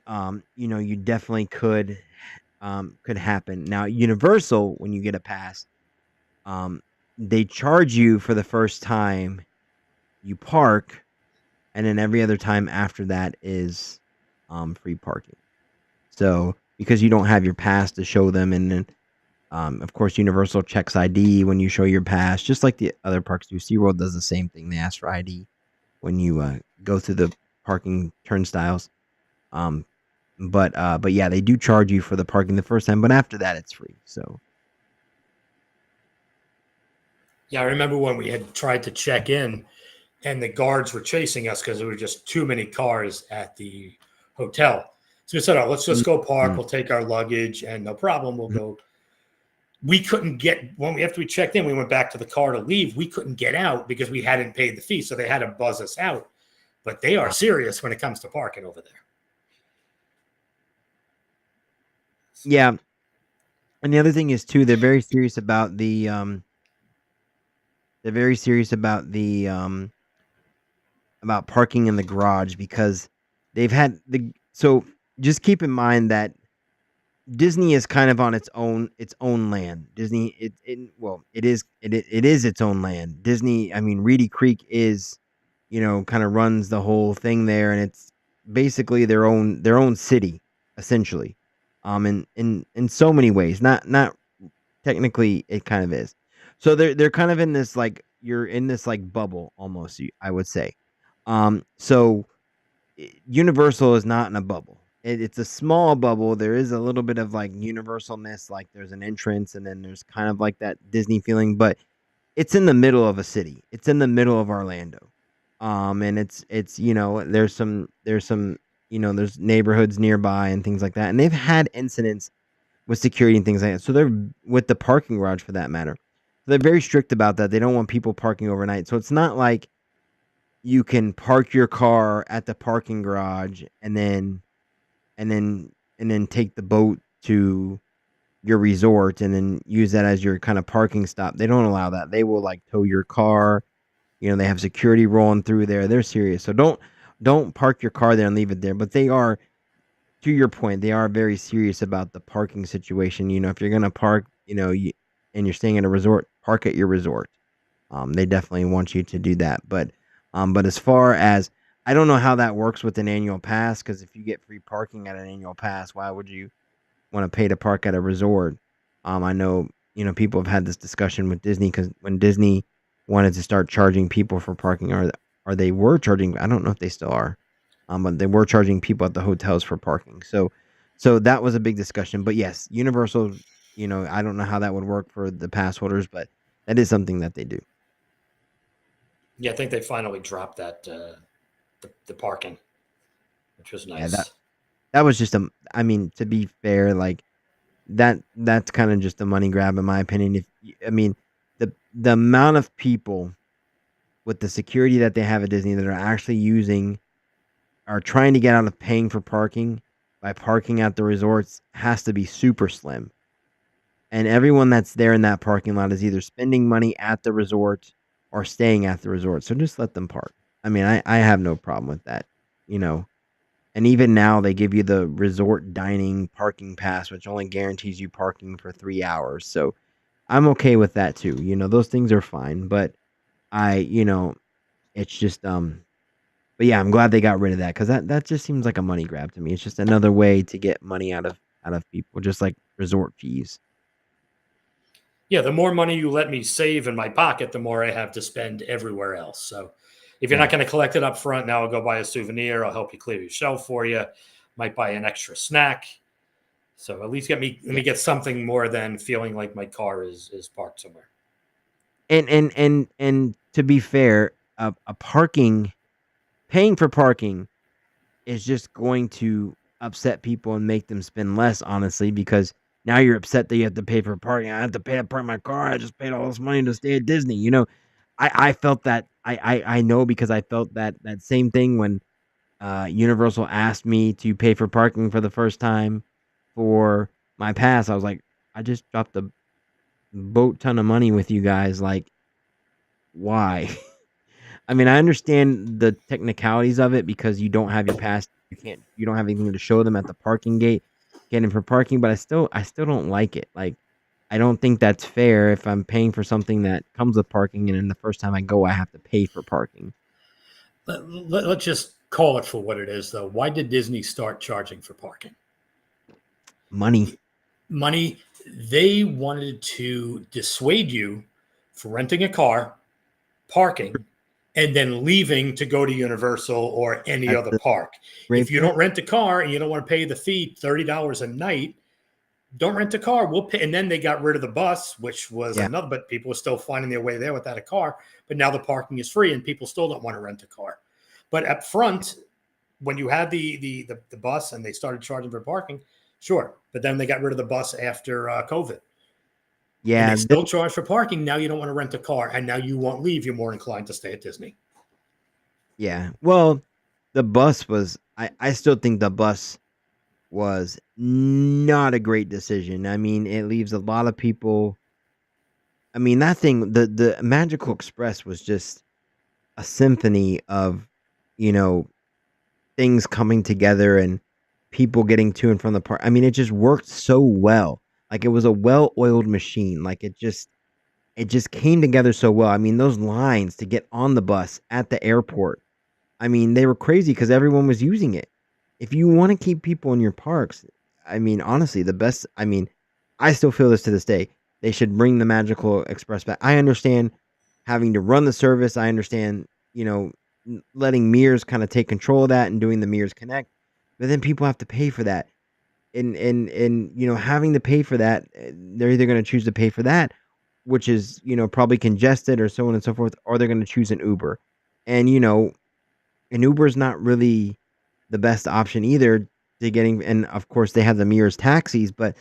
you definitely could happen. Now, Universal, when you get a pass, um, they charge you for the first time you park, and then every other time after that is free parking. So because you don't have your pass to show them, and then of course Universal checks ID when you show your pass, just like the other parks do. SeaWorld does the same thing. They ask for ID when you go through the parking turnstiles. Um, but yeah, they do charge you for the parking the first time, but after that it's free. So Yeah, I remember when we had tried to check in and the guards were chasing us because there were just too many cars at the hotel. So we said, "Oh, let's just go park. mm, We'll take our luggage and no problem. We'll mhm. go." We couldn't get when we after we checked in, we went back to the car to leave. We couldn't get out because we hadn't paid the fee, so they had to buzz us out. But they are serious when it comes to parking over there. Yeah, and the other thing is too, they're very serious about parking in the garage because they've had the so just keep in mind that Disney is kind of on its own land. Disney it well, it is its own land. Disney, I mean, Reedy Creek is, kind of runs the whole thing there, and it's basically their own city essentially. In so many ways. Not technically it kind of is. So they're kind of in this like you're in this like bubble almost, I would say. So Universal is not in a bubble. It's a small bubble. There is a little bit of like universalness, like there's an entrance, and then there's kind of like that Disney feeling, but it's in the middle of a city. It's in the middle of Orlando, and it's there's some there's neighborhoods nearby and things like that, and they've had incidents with security and things like that. So they're with the parking garage for that matter. They're very strict about that. They don't want people parking overnight. So it's not like you can park your car at the parking garage and then and then take the boat to your resort and then use that as your kind of parking stop. They don't allow that. They will like tow your car. They have security rolling through there. They're serious. So don't park your car there and leave it there. But they are, to your point, they are very serious about the parking situation. If you're gonna park, and you're staying at a resort, park at your resort. They definitely want you to do that. But as far as I don't know how that works with an annual pass, because if you get free parking at an annual pass, why would you want to pay to park at a resort? I know people have had this discussion with Disney because when Disney wanted to start charging people for parking, or they were charging. I don't know if they still are, but they were charging people at the hotels for parking. So that was a big discussion. But yes, Universal. I don't know how that would work for the pass holders, but that is something that they do. Yeah, I think they finally dropped that the parking, which was Yeah, that nice. that was just a. I mean, to be fair, like that's kind of just a money grab in my opinion. I mean, the amount of people with the security that they have at Disney that are actually using are trying to get out of paying for parking by parking at the resorts has to be super slim. And everyone that's there in that parking lot is either spending money at the resort or staying at the resort. So just let them park. I mean, I have no problem with that, you know. And even now they give you the resort dining parking pass, which only guarantees you parking for 3 hours. So I'm okay with that too. Those things are fine. But it's just but yeah, I'm glad they got rid of that because that just seems like a money grab to me. It's just another way to get money out of people, just like resort fees. Yeah, the more money you let me save in my pocket, the more I have to spend everywhere else. So if you're Yeah, not going to collect it up front, now I'll go buy a souvenir. I'll help you clear your shelf for you. Might buy an extra snack. So at least let yeah. me get something more than feeling like my car is parked somewhere. And to be fair, a parking paying for parking is just going to upset people and make them spend less, honestly, because now you're upset that you have to pay for parking. I have to pay to park my car. I just paid all this money to stay at Disney. I felt that I know because I felt that same thing when Universal asked me to pay for parking for the first time for my pass. I was like, I just dropped a boat ton of money with you guys. Like, why? I mean, I understand the technicalities of it because you don't have your pass. You don't have anything to show them at the parking gate, getting for parking. But I still don't like it. Like, I don't think that's fair if I'm paying for something that comes with parking, and then the first time I go, I have to pay for parking. Let's just call it for what it is, though. Why did Disney start charging for parking? Money. Money. They wanted to dissuade you from renting a car, parking, and then leaving to go to Universal or any That's other the park. If great you point. don't rent a car and you don't want to pay the fee, $30 a night, don't rent a car. We'll pay. And then they got rid of the bus, which was Yeah, another, but people were still finding their way there without a car. But now the parking is free and people still don't want to rent a car. But up front, when you had the bus and they started charging for parking, sure. But then they got rid of the bus after COVID. And they yeah, still charge for parking. Now you don't want to rent a car, and now you won't leave. You're more inclined to stay at Disney. yeah. Well, the bus was. I still think the bus was not a great decision. I mean, it leaves a lot of people. I mean, that thing, the Magical Express was just a symphony of, you know, things coming together and people getting to and from the park. I mean, it just worked so well. Like it was a well-oiled machine. Like it just came together so well. I mean, those lines to get on the bus at the airport. I mean, they were crazy because everyone was using it. If you want to keep people in your parks, I mean, honestly, the best. I mean, I still feel this to this day. They should bring the Magical Express back. I understand having to run the service. I understand, letting Mears kind of take control of that and doing the Mears Connect. But then people have to pay for that, and having to pay for that, they're either going to choose to pay for that, which is probably congested or so on and so forth, or they're going to choose an Uber, and and Uber's not really the best option either to getting, and of course they have the Mears taxis, but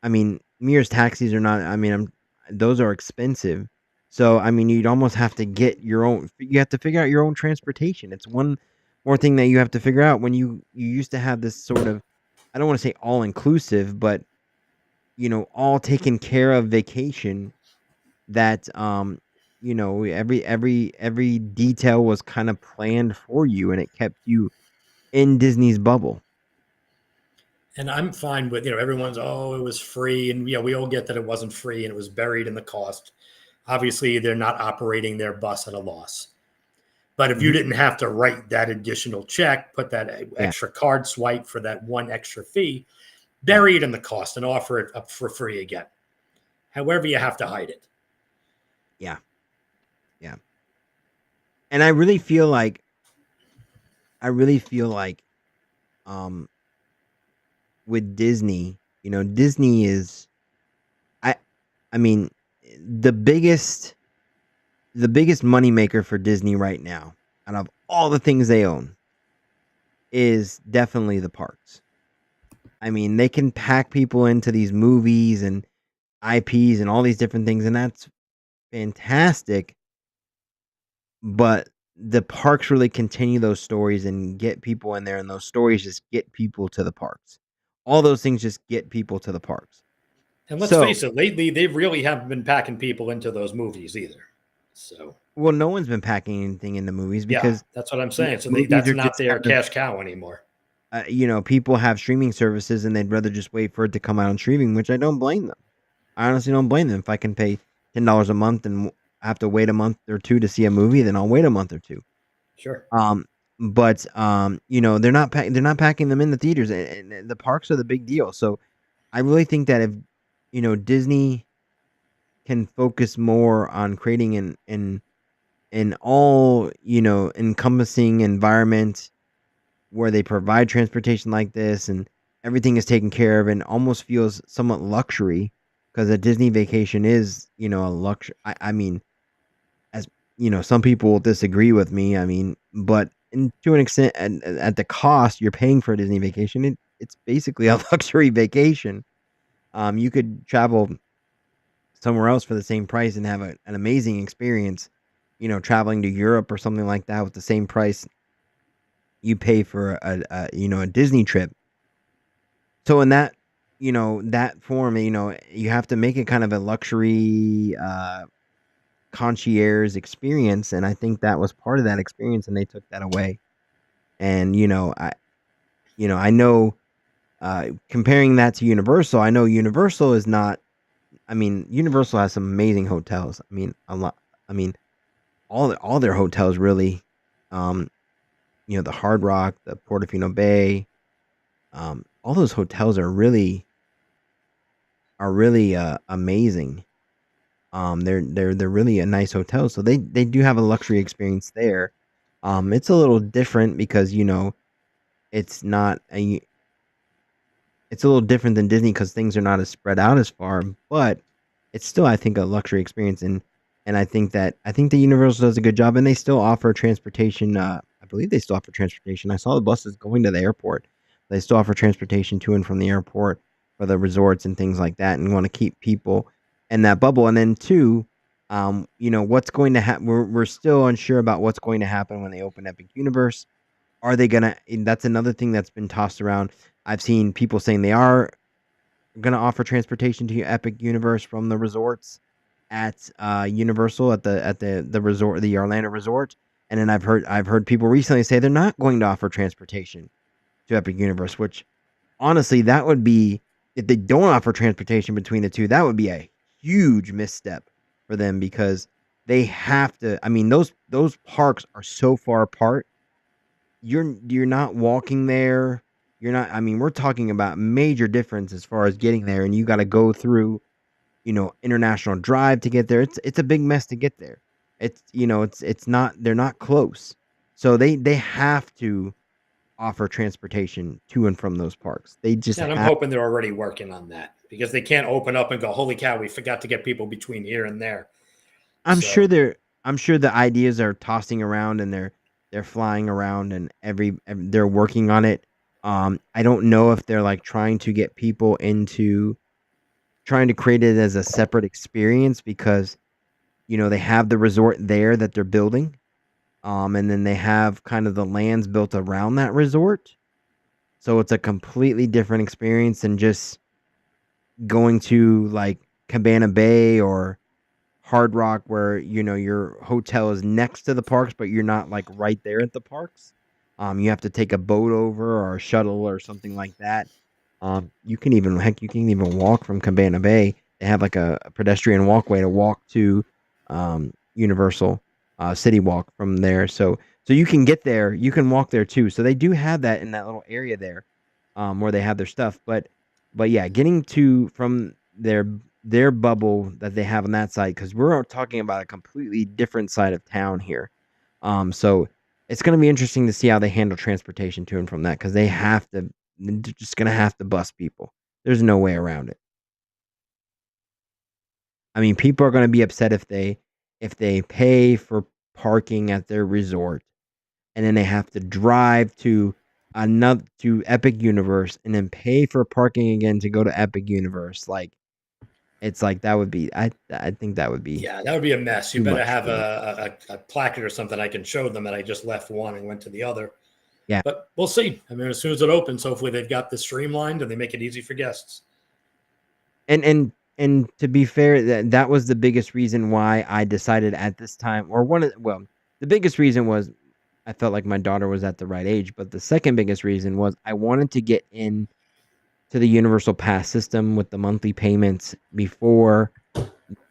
I mean, Mears taxis are not, I mean, those are expensive. So, I mean, you'd almost have to get your own, you have to figure out your own transportation. It's one more thing that you have to figure out when you used to have this sort of, I don't want to say all inclusive, but all taken care of vacation that every detail was kind of planned for you and it kept you in Disney's bubble. And I'm fine with, everyone's, oh, it was free. And yeah, we all get that it wasn't free and it was buried in the cost. Obviously, they're not operating their bus at a loss. But if you Mhm. didn't have to write that additional check, put that Yeah, extra card swipe for that one extra fee, yeah, bury it in the cost and offer it up for free again. However, you have to hide it. yeah. Yeah. And I really feel like um with Disney, Disney is I I mean the biggest the biggest moneymaker for Disney right now out of all the things they own is definitely the parks. I mean, they can pack people into these movies and IPs and all these different things, and that's fantastic. But the parks really continue those stories and get people in there, and those stories just get people to the parks. All those things just get people to the parks. And let's So, face it, lately they really haven't been packing people into those movies either. So well, no one's been packing anything in the movies yeah, because that's what I'm saying. So movies that's are not just their kind of cash cow anymore. people have streaming services and they'd rather just wait for it to come out on streaming, which I don't blame them. I honestly don't blame them. If I can pay $10 a month and have to wait a month or two to see a movie, then I'll wait a month or two. Sure. Um, but they're not packing them in the theaters, and the parks are the big deal. So I really think that if Disney can focus more on creating an all encompassing environment where they provide transportation like this and everything is taken care of and almost feels somewhat luxury because a Disney vacation is a luxury. I mean, as some people will disagree with me. I mean, but to an extent, at the cost you're paying for a Disney vacation, it's basically a luxury vacation. You could travel somewhere else for the same price and have an amazing experience. Traveling to Europe or something like that with the same price you pay for a Disney trip. So in that form, you have to make it kind of a luxury concierge experience, and I think that was part of that experience, and they took that away. And I know comparing that to Universal, I know Universal is not. I mean, Universal has some amazing hotels. I mean, a lot. I mean, all their hotels really. Um, the Hard Rock, the Portofino Bay, all those hotels are really amazing. They're really a nice hotel, so they do have a luxury experience there. It's a little different because it's not a it's a little different than Disney because things are not as spread out as far, but it's still, I think, a luxury experience, and I think that Universal does a good job, and they still offer transportation. I believe they still offer transportation. I saw the buses going to the airport. They still offer transportation to and from the airport for the resorts and things like that, and want to keep people in that bubble. And then two, what's going to happen? We're still unsure about what's going to happen when they open Epic Universe. Are they gonna? And that's another thing that's been tossed around. I've seen people saying they are going to offer transportation to Epic Universe from the resorts at Universal at the resort, the Orlando resort. And then I've heard people recently say they're not going to offer transportation to Epic Universe, which honestly that would be, if they don't offer transportation between the two, that would be a huge misstep for them because they have to. I mean, those parks are so far apart. You're not walking there. You're not. I mean, we're talking about major difference as far as getting there, and you got to go through, International Drive to get there. It's a big mess to get there. It's not. They're not close, so they have to offer transportation to and from those parks. They just And I'm have. hoping they're already working on that because they can't open up and go, holy cow, we forgot to get people between here and there. I'm sure So they're. I'm sure the ideas are tossing around and they're flying around and they're working on it. I don't know if they're like trying to get people into trying to create it as a separate experience because they have the resort there that they're building, and then they have kind of the lands built around that resort, so it's a completely different experience than just going to like Cabana Bay or Hard Rock where your hotel is next to the parks but you're not like right there at the parks. You have to take a boat over or a shuttle or something like that. You can even walk from Cabana Bay. They have like a pedestrian walkway to walk to Universal City Walk from there. So you can get there. You can walk there too. So they do have that in that little area there, where they have their stuff. But yeah, getting to from their their bubble that they have on that side, because we're talking about a completely different side of town here. So it's going to be interesting to see how they handle transportation to and from that, because they're just going to have to bus people. There's no way around it. I mean, people are going to be upset if they pay for parking at their resort and then they have to drive to Epic Universe and then pay for parking again to go to Epic Universe. Like, it's like that would be I think that would be Yeah, that would be a mess. You too better much have for them. a placard or something I can show them that I just left one and went to the other. Yeah. But we'll see. I mean, as soon as it opens, hopefully they've got this streamlined and they make it easy for guests. And to be fair, that was the biggest reason why I decided at this time, or the biggest reason was I felt like my daughter was at the right age, but the second biggest reason was I wanted to get in to the Universal Pass system with the monthly payments before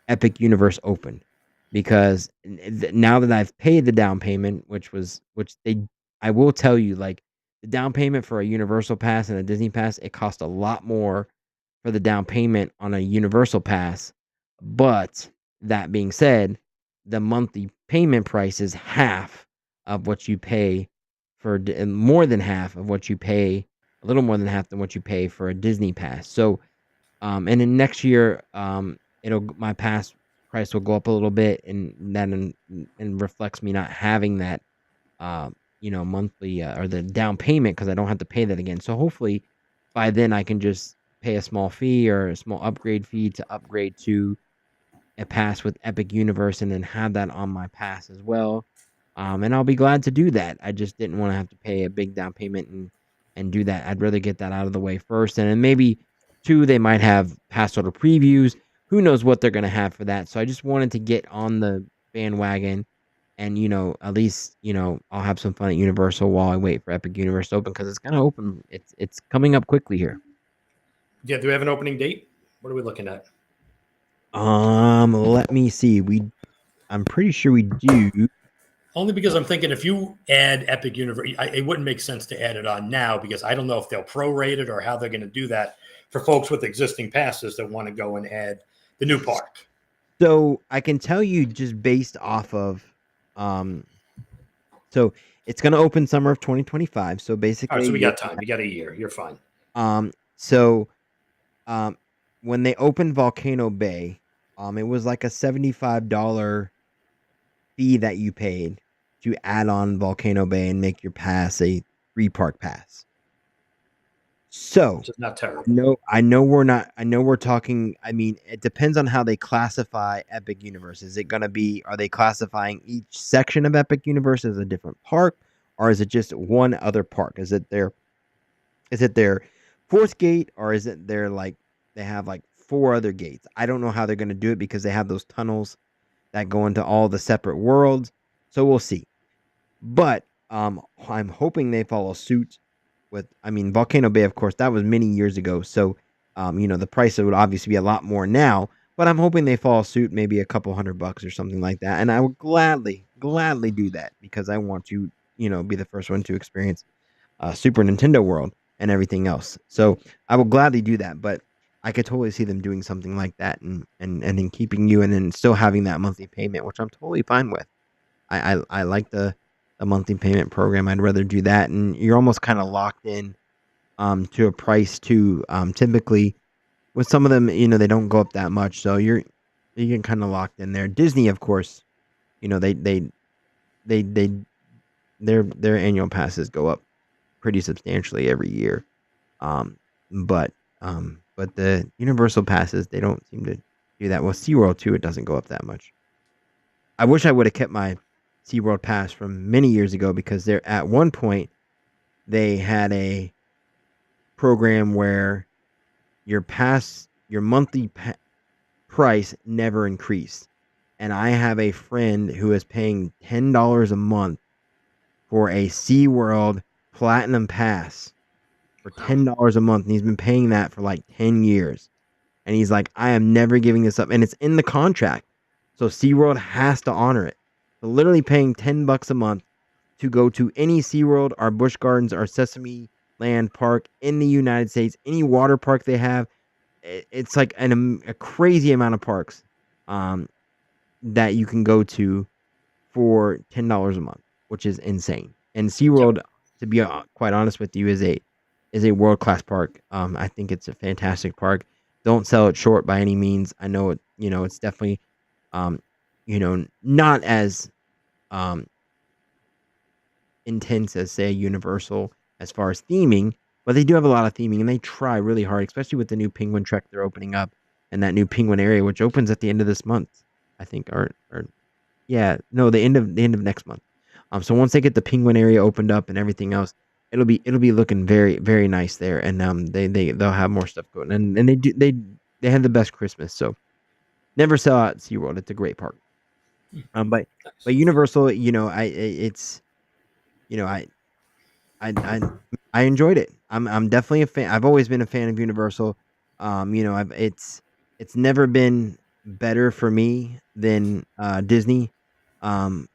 Epic Universe opened, because now that I've paid the down payment, I will tell you, like, the down payment for a Universal Pass and a Disney Pass, it cost a lot more for the down payment on a Universal Pass. But that being said, the monthly payment price is half of what you pay more than half of what you pay, a little more than half than what you pay for a Disney Pass. So, and then next year, my pass price will go up a little bit, and and reflects me not having that, monthly or the down payment, because I don't have to pay that again. So hopefully, by then I can just pay a small fee or a small upgrade fee to upgrade to a pass with Epic Universe, and then have that on my pass as well. And I'll be glad to do that. I just didn't want to have to pay a big down payment and do that. I'd rather get that out of the way first, and then maybe two, they might have pass order previews. Who knows what they're gonna have for that? So I just wanted to get on the bandwagon, and at least I'll have some fun at Universal while I wait for Epic Universe to open, because it's gonna open. It's coming up quickly here. Yeah, do we have an opening date? What are we looking at? Let me see. I'm pretty sure we do. Only because I'm thinking if you add Epic Universe, it wouldn't make sense to add it on now because I don't know if they'll prorate it or how they're going to do that for folks with existing passes that want to go and add the new park. So I can tell you, just based off of, so it's going to open summer of 2025. So All right, basically, so we got time. You got a year. You're fine. So, um, when they opened Volcano Bay, it was like a $75 fee that you paid to add on Volcano Bay and make your pass a free park pass. So Which is not terrible. I know we're not. I know we're talking. I mean, it depends on how they classify Epic Universe. Are they classifying each section of Epic Universe as a different park, or is it just one other park? Is it their fourth gate, or is it they have like four other gates? I don't know how they're going to do it, because they have those tunnels that go into all the separate worlds. So we'll see. But I'm hoping they follow suit with. I mean, Volcano Bay, of course, that was many years ago. So, the price would obviously be a lot more now. But I'm hoping they follow suit, maybe a couple $100 or something like that. And I would gladly do that, because I want to, be the first one to experience Super Nintendo World and everything else. So I will gladly do that. But I could totally see them doing something like that, and then keeping you, and then still having that monthly payment, which I'm totally fine with. I like the monthly payment program. I'd rather do that, and you're almost kind of locked in to a price too. Typically with some of them, they don't go up that much, so you get kind of locked in there. Disney, of course, they their annual passes go up pretty substantially every year. Um, but but the universal passes, they don't seem to do that. Well, SeaWorld too, it doesn't go up that much. I wish I would have kept my SeaWorld pass from many years ago, because there at one point they had a program where your monthly price never increased. And I have a friend who is paying $10 a month for a SeaWorld Platinum Pass for $10 a month. And he's been paying that for like 10 years. And he's like, I am never giving this up. And it's in the contract. So SeaWorld has to honor it. So literally paying $10 a month to go to any SeaWorld or Busch Gardens or Sesame Land park in the United States, any water park they have. it's like a crazy amount of parks um, that you can go to for $10 a month, which is insane. And SeaWorld, to be quite honest with you, is a world class park. I think it's a fantastic park. Don't sell it short by any means. I know it. It's definitely, um, not as um intense as say Universal as far as theming, but they do have a lot of theming and they try really hard, especially with the new Penguin Trek they're opening up and that new Penguin area, which opens at the end of this month, I think, or yeah, no, the end of next month. So once they get the Penguin area opened up and everything else, it'll be looking very very nice there, and they'll have more stuff going, and they have the best Christmas, so never sell out SeaWorld. It's a great park. But Universal, it's you know I I I enjoyed it. I'm definitely a fan. I've always been a fan of Universal. I've it's never been better for me than Disney. Um,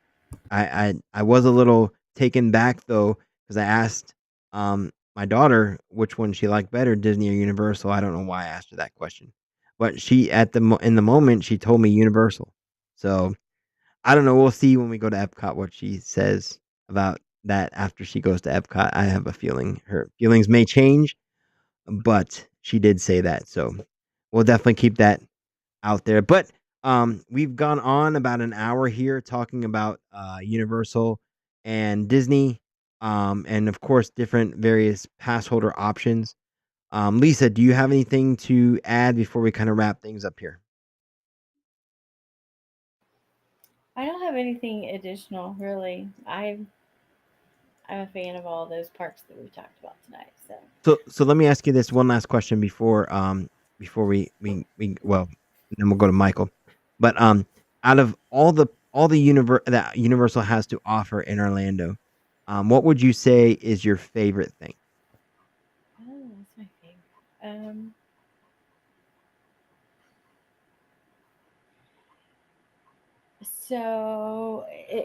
I was a little taken back though because I asked my daughter which one she liked better, Disney or Universal. I don't know why I asked her that question, but she in the moment she told me Universal. So I don't know. We'll see when we go to Epcot what she says about that after she goes to Epcot. I have a feeling her feelings may change, but she did say that. So we'll definitely keep that out there. But we've gone on about an hour here talking about Universal and Disney, and of course different various pass holder options. Lisa, do you have anything to add before we kind of wrap things up here? I don't have anything additional really. I'm a fan of all those parks that we talked about tonight. So So let me ask you this one last question before we well, then we'll go to Michael. But out of all the that Universal has to offer in Orlando, what would you say is your favorite thing? oh, that's my favorite.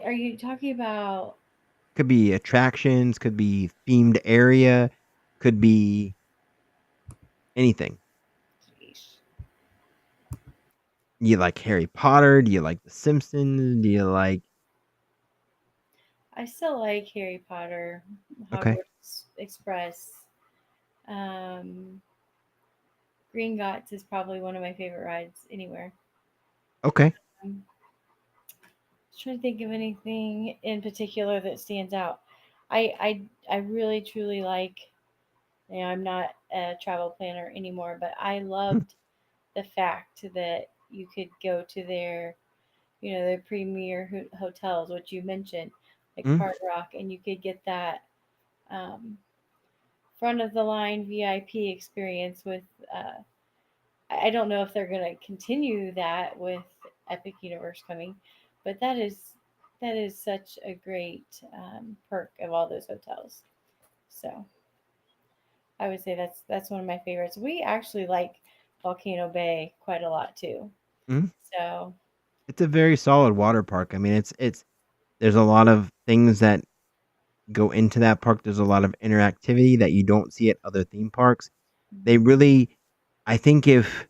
Are you talking about? Could be attractions, could be themed area, could be anything. Geez, You like Harry Potter? Do you like The Simpsons? Do you like I still like Harry Potter, Okay. Hogwarts Express. Um, Green Gots is probably one of my favorite rides anywhere. Okay. I'm trying to think of anything in particular that stands out. I really truly like. I'm not a travel planner anymore, but I Mm, loved the fact that you could go to their premier hotels, which you mentioned, like mm, Hard Rock, and you could get that um, front of the line VIP experience with. I don't know if they're going to continue that with Epic Universe coming, but that is such a great perk of all those hotels. So I would say that's one of my favorites. We actually like Volcano Bay quite a lot too. mm. So It's a very solid water park. I mean, it's there's a lot of things that go into that park. There's a lot of interactivity that you don't see at other theme parks. They mhm, really I think if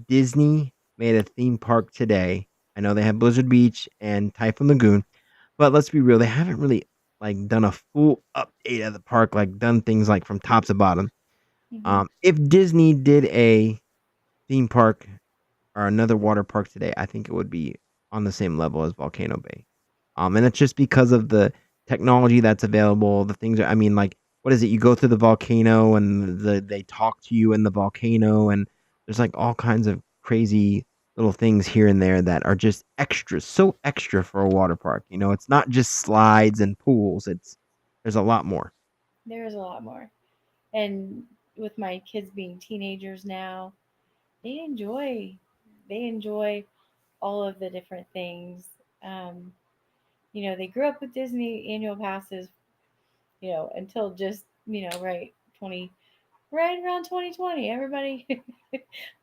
Disney made a theme park today, I know they have Blizzard Beach and Typhoon Lagoon, but let's be real, they haven't really like done a full update of the park, like done things like from top to bottom. mhm. If Disney did a theme park or another water park today, I think it would be on the same level as Volcano Bay. And it's just because of the technology that's available. The things I mean, like, what is it? You go through the volcano and they talk to you in the volcano, and there's like all kinds of crazy little things here and there that are just extra, so extra for a water park. It's not just slides and pools. There's a lot more. There is a lot more. And with my kids being teenagers now, they enjoy they enjoy all of the different things. Um, they grew up with Disney annual passes, until just, right 20 right around 2020. Everybody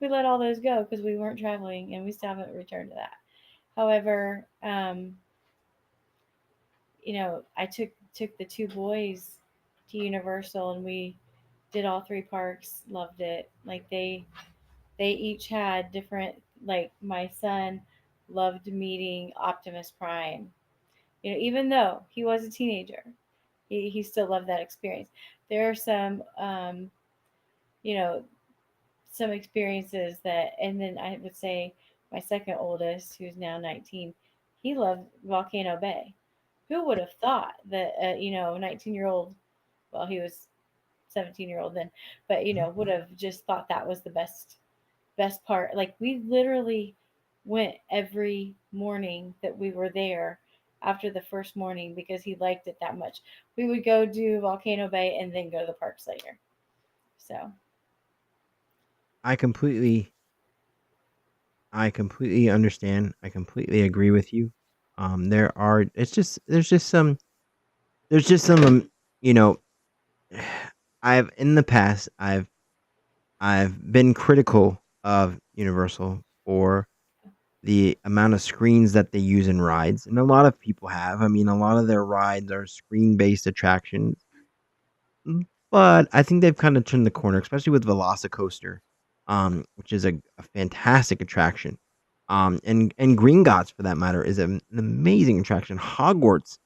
we let all those go because we weren't traveling and we still haven't returned to that. However, I took the two boys to Universal and we did all three parks, loved it. Like they each had different, like my son loved meeting Optimus Prime. You know, even though he was a teenager, he still loved that experience. There are some you know, some experiences that, and then I would say my second oldest, who's now 19, he loved Volcano Bay. Who would have thought that, 19-year-old, well, he was 17-year-old then, but, Mhm. would have just thought that was the best part. Like we literally went every morning that we were there after the first morning because he liked it that much. We would go do Volcano Bay and then go to the parks later. So, I completely I completely understand. I completely agree with you. There are it's just there's just some you know I've in the past I've been critical of Universal for the amount of screens that they use in rides, and a lot of people have. I mean, a lot of their rides are screen-based attractions. But I think they've kind of turned the corner, especially with Velocicoaster, which is a fantastic attraction. And Green Gots, for that matter, is an amazing attraction. Hogwarts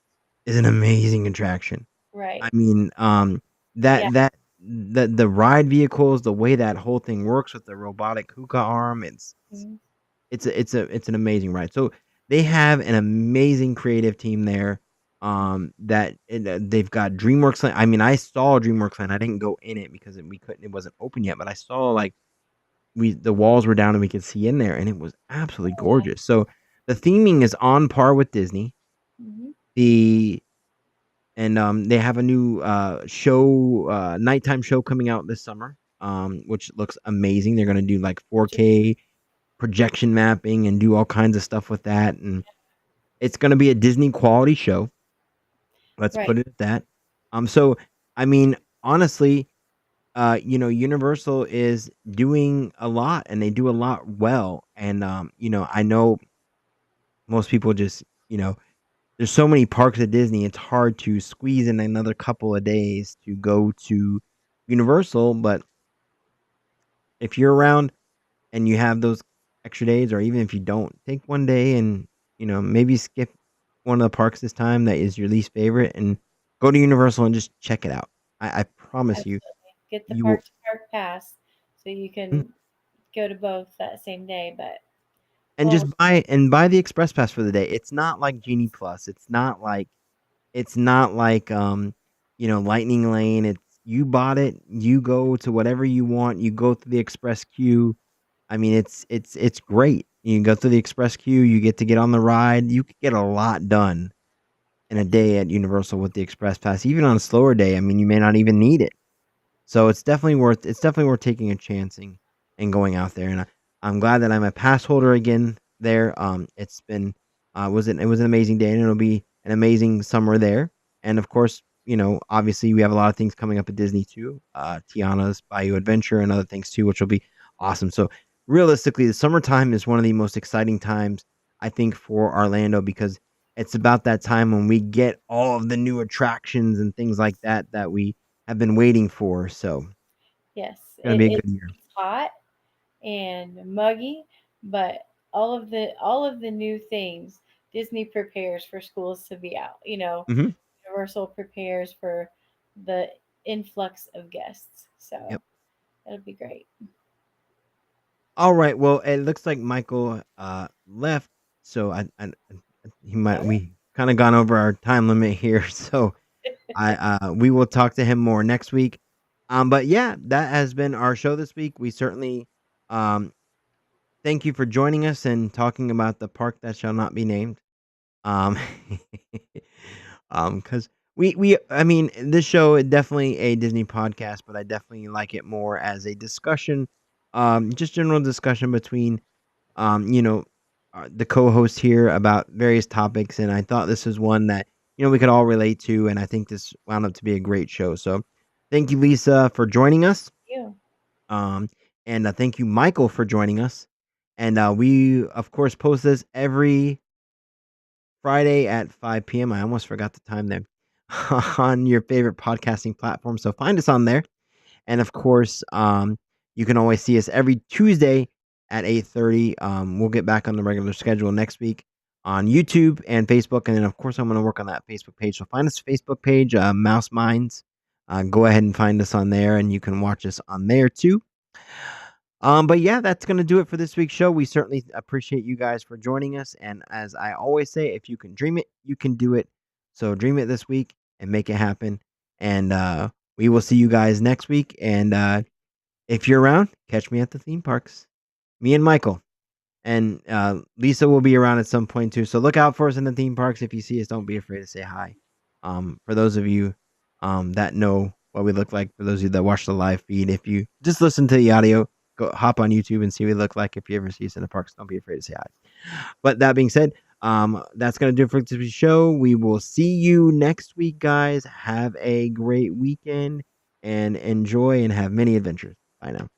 is an amazing attraction. I right. mean, Yeah. the ride vehicles, the way that whole thing works with the robotic hookah arm, Mhm. it's an amazing ride. So they have an amazing creative team there. They've got DreamWorks Land. I mean, I saw DreamWorks Land. I didn't go in it because we couldn't. It wasn't open yet. But I saw like we the walls were down and we could see in there, and it was absolutely gorgeous. So the theming is on par with Disney. Hmm. The and They have a new show, nighttime show coming out this summer. Which looks amazing. They're gonna do like 4K projection mapping and do all kinds of stuff with that, and it's gonna be a Disney quality show. Let's Right. put it at that. So I mean, honestly, Universal is doing a lot, and they do a lot well. And I know most people just, there's so many parks at Disney. It's hard to squeeze in another couple of days to go to Universal, but if you're around and you have those extra days, or even if you don't, take one day and maybe skip one of the parks this time that is your least favorite, and go to Universal and just check it out. I promise you, Absolutely. Get the you will. park to park pass so you Mm, can go to both that same day. But and well, just buy the express pass for the day. It's not like Genie Plus. It's not like Lightning Lane. It's you bought it. You go to whatever you want. You go through the express queue. I mean, it's great. You go through the express queue. You get to get on the ride. You could get a lot done in a yes, day at Universal with the express pass. Even on a slower day, I mean, you may not even need it. So it's definitely worth taking a chancing and going out there. And I'm glad that I'm a pass holder again there. It's been it was an amazing day, and it'll be an amazing summer there. And of course, obviously we have a lot of things coming up at Disney too. Tiana's Bayou Adventure and other things too, which will be awesome. So realistically, the summertime is one of the most exciting times I think for Orlando, because it's about that time when we get all of the new attractions and things like that we have been waiting for. So it's yes, gonna be a it good year. gets hot and muggy, but all of the new things Disney prepares for schools to be out. Hmm. Universal prepares for the influx of guests. Yep. So it'll be great. All right. Well, it looks like Michael left, so he might Oh, we kind of gone over our time limit here. So I we will talk to him more next week. But yeah, that has been our show this week. We certainly um thank you for joining us and talking about the park that shall not be named. Um, because I mean, this show is definitely a Disney podcast, but I definitely like it more as a discussion, just general discussion between, um, you know, the co-host here about various topics, and I thought this was one that we could all relate to, and I think this wound up to be a great show. So, thank you, Lisa, for joining us, you. um, and thank you, Michael, for joining us, and we of course post this every Friday at 5 p.m. I almost forgot the time there on your favorite podcasting platform. So find us on there. And of course, you can always see us every Tuesday at 8:30. We'll get back on the regular schedule next week on YouTube and Facebook. And then, of course, I'm going to work on that Facebook page. So find us Facebook page, MouseMinds. Go ahead and find us on there, and you can watch us on there too. But yeah, that's gonna do it for this week's show. We certainly appreciate you guys for joining us. And as I always say, if you can dream it, you can do it. So dream it this week and make it happen. And we will see you guys next week. And if you're around, catch me at the theme parks. Me and Michael. And Lisa will be around at some point too. So look out for us in the theme parks. If you see us, don't be afraid to say hi. For those of you that know what we look like, for those of you that watch the live feed, if you just listen to the audio, go hop on YouTube and see what we look like. If you ever see us in the parks, don't be afraid to say hi. But that being said, that's gonna do it for today's show. We will see you next week, guys. Have a great weekend and enjoy and have many adventures. Bye now.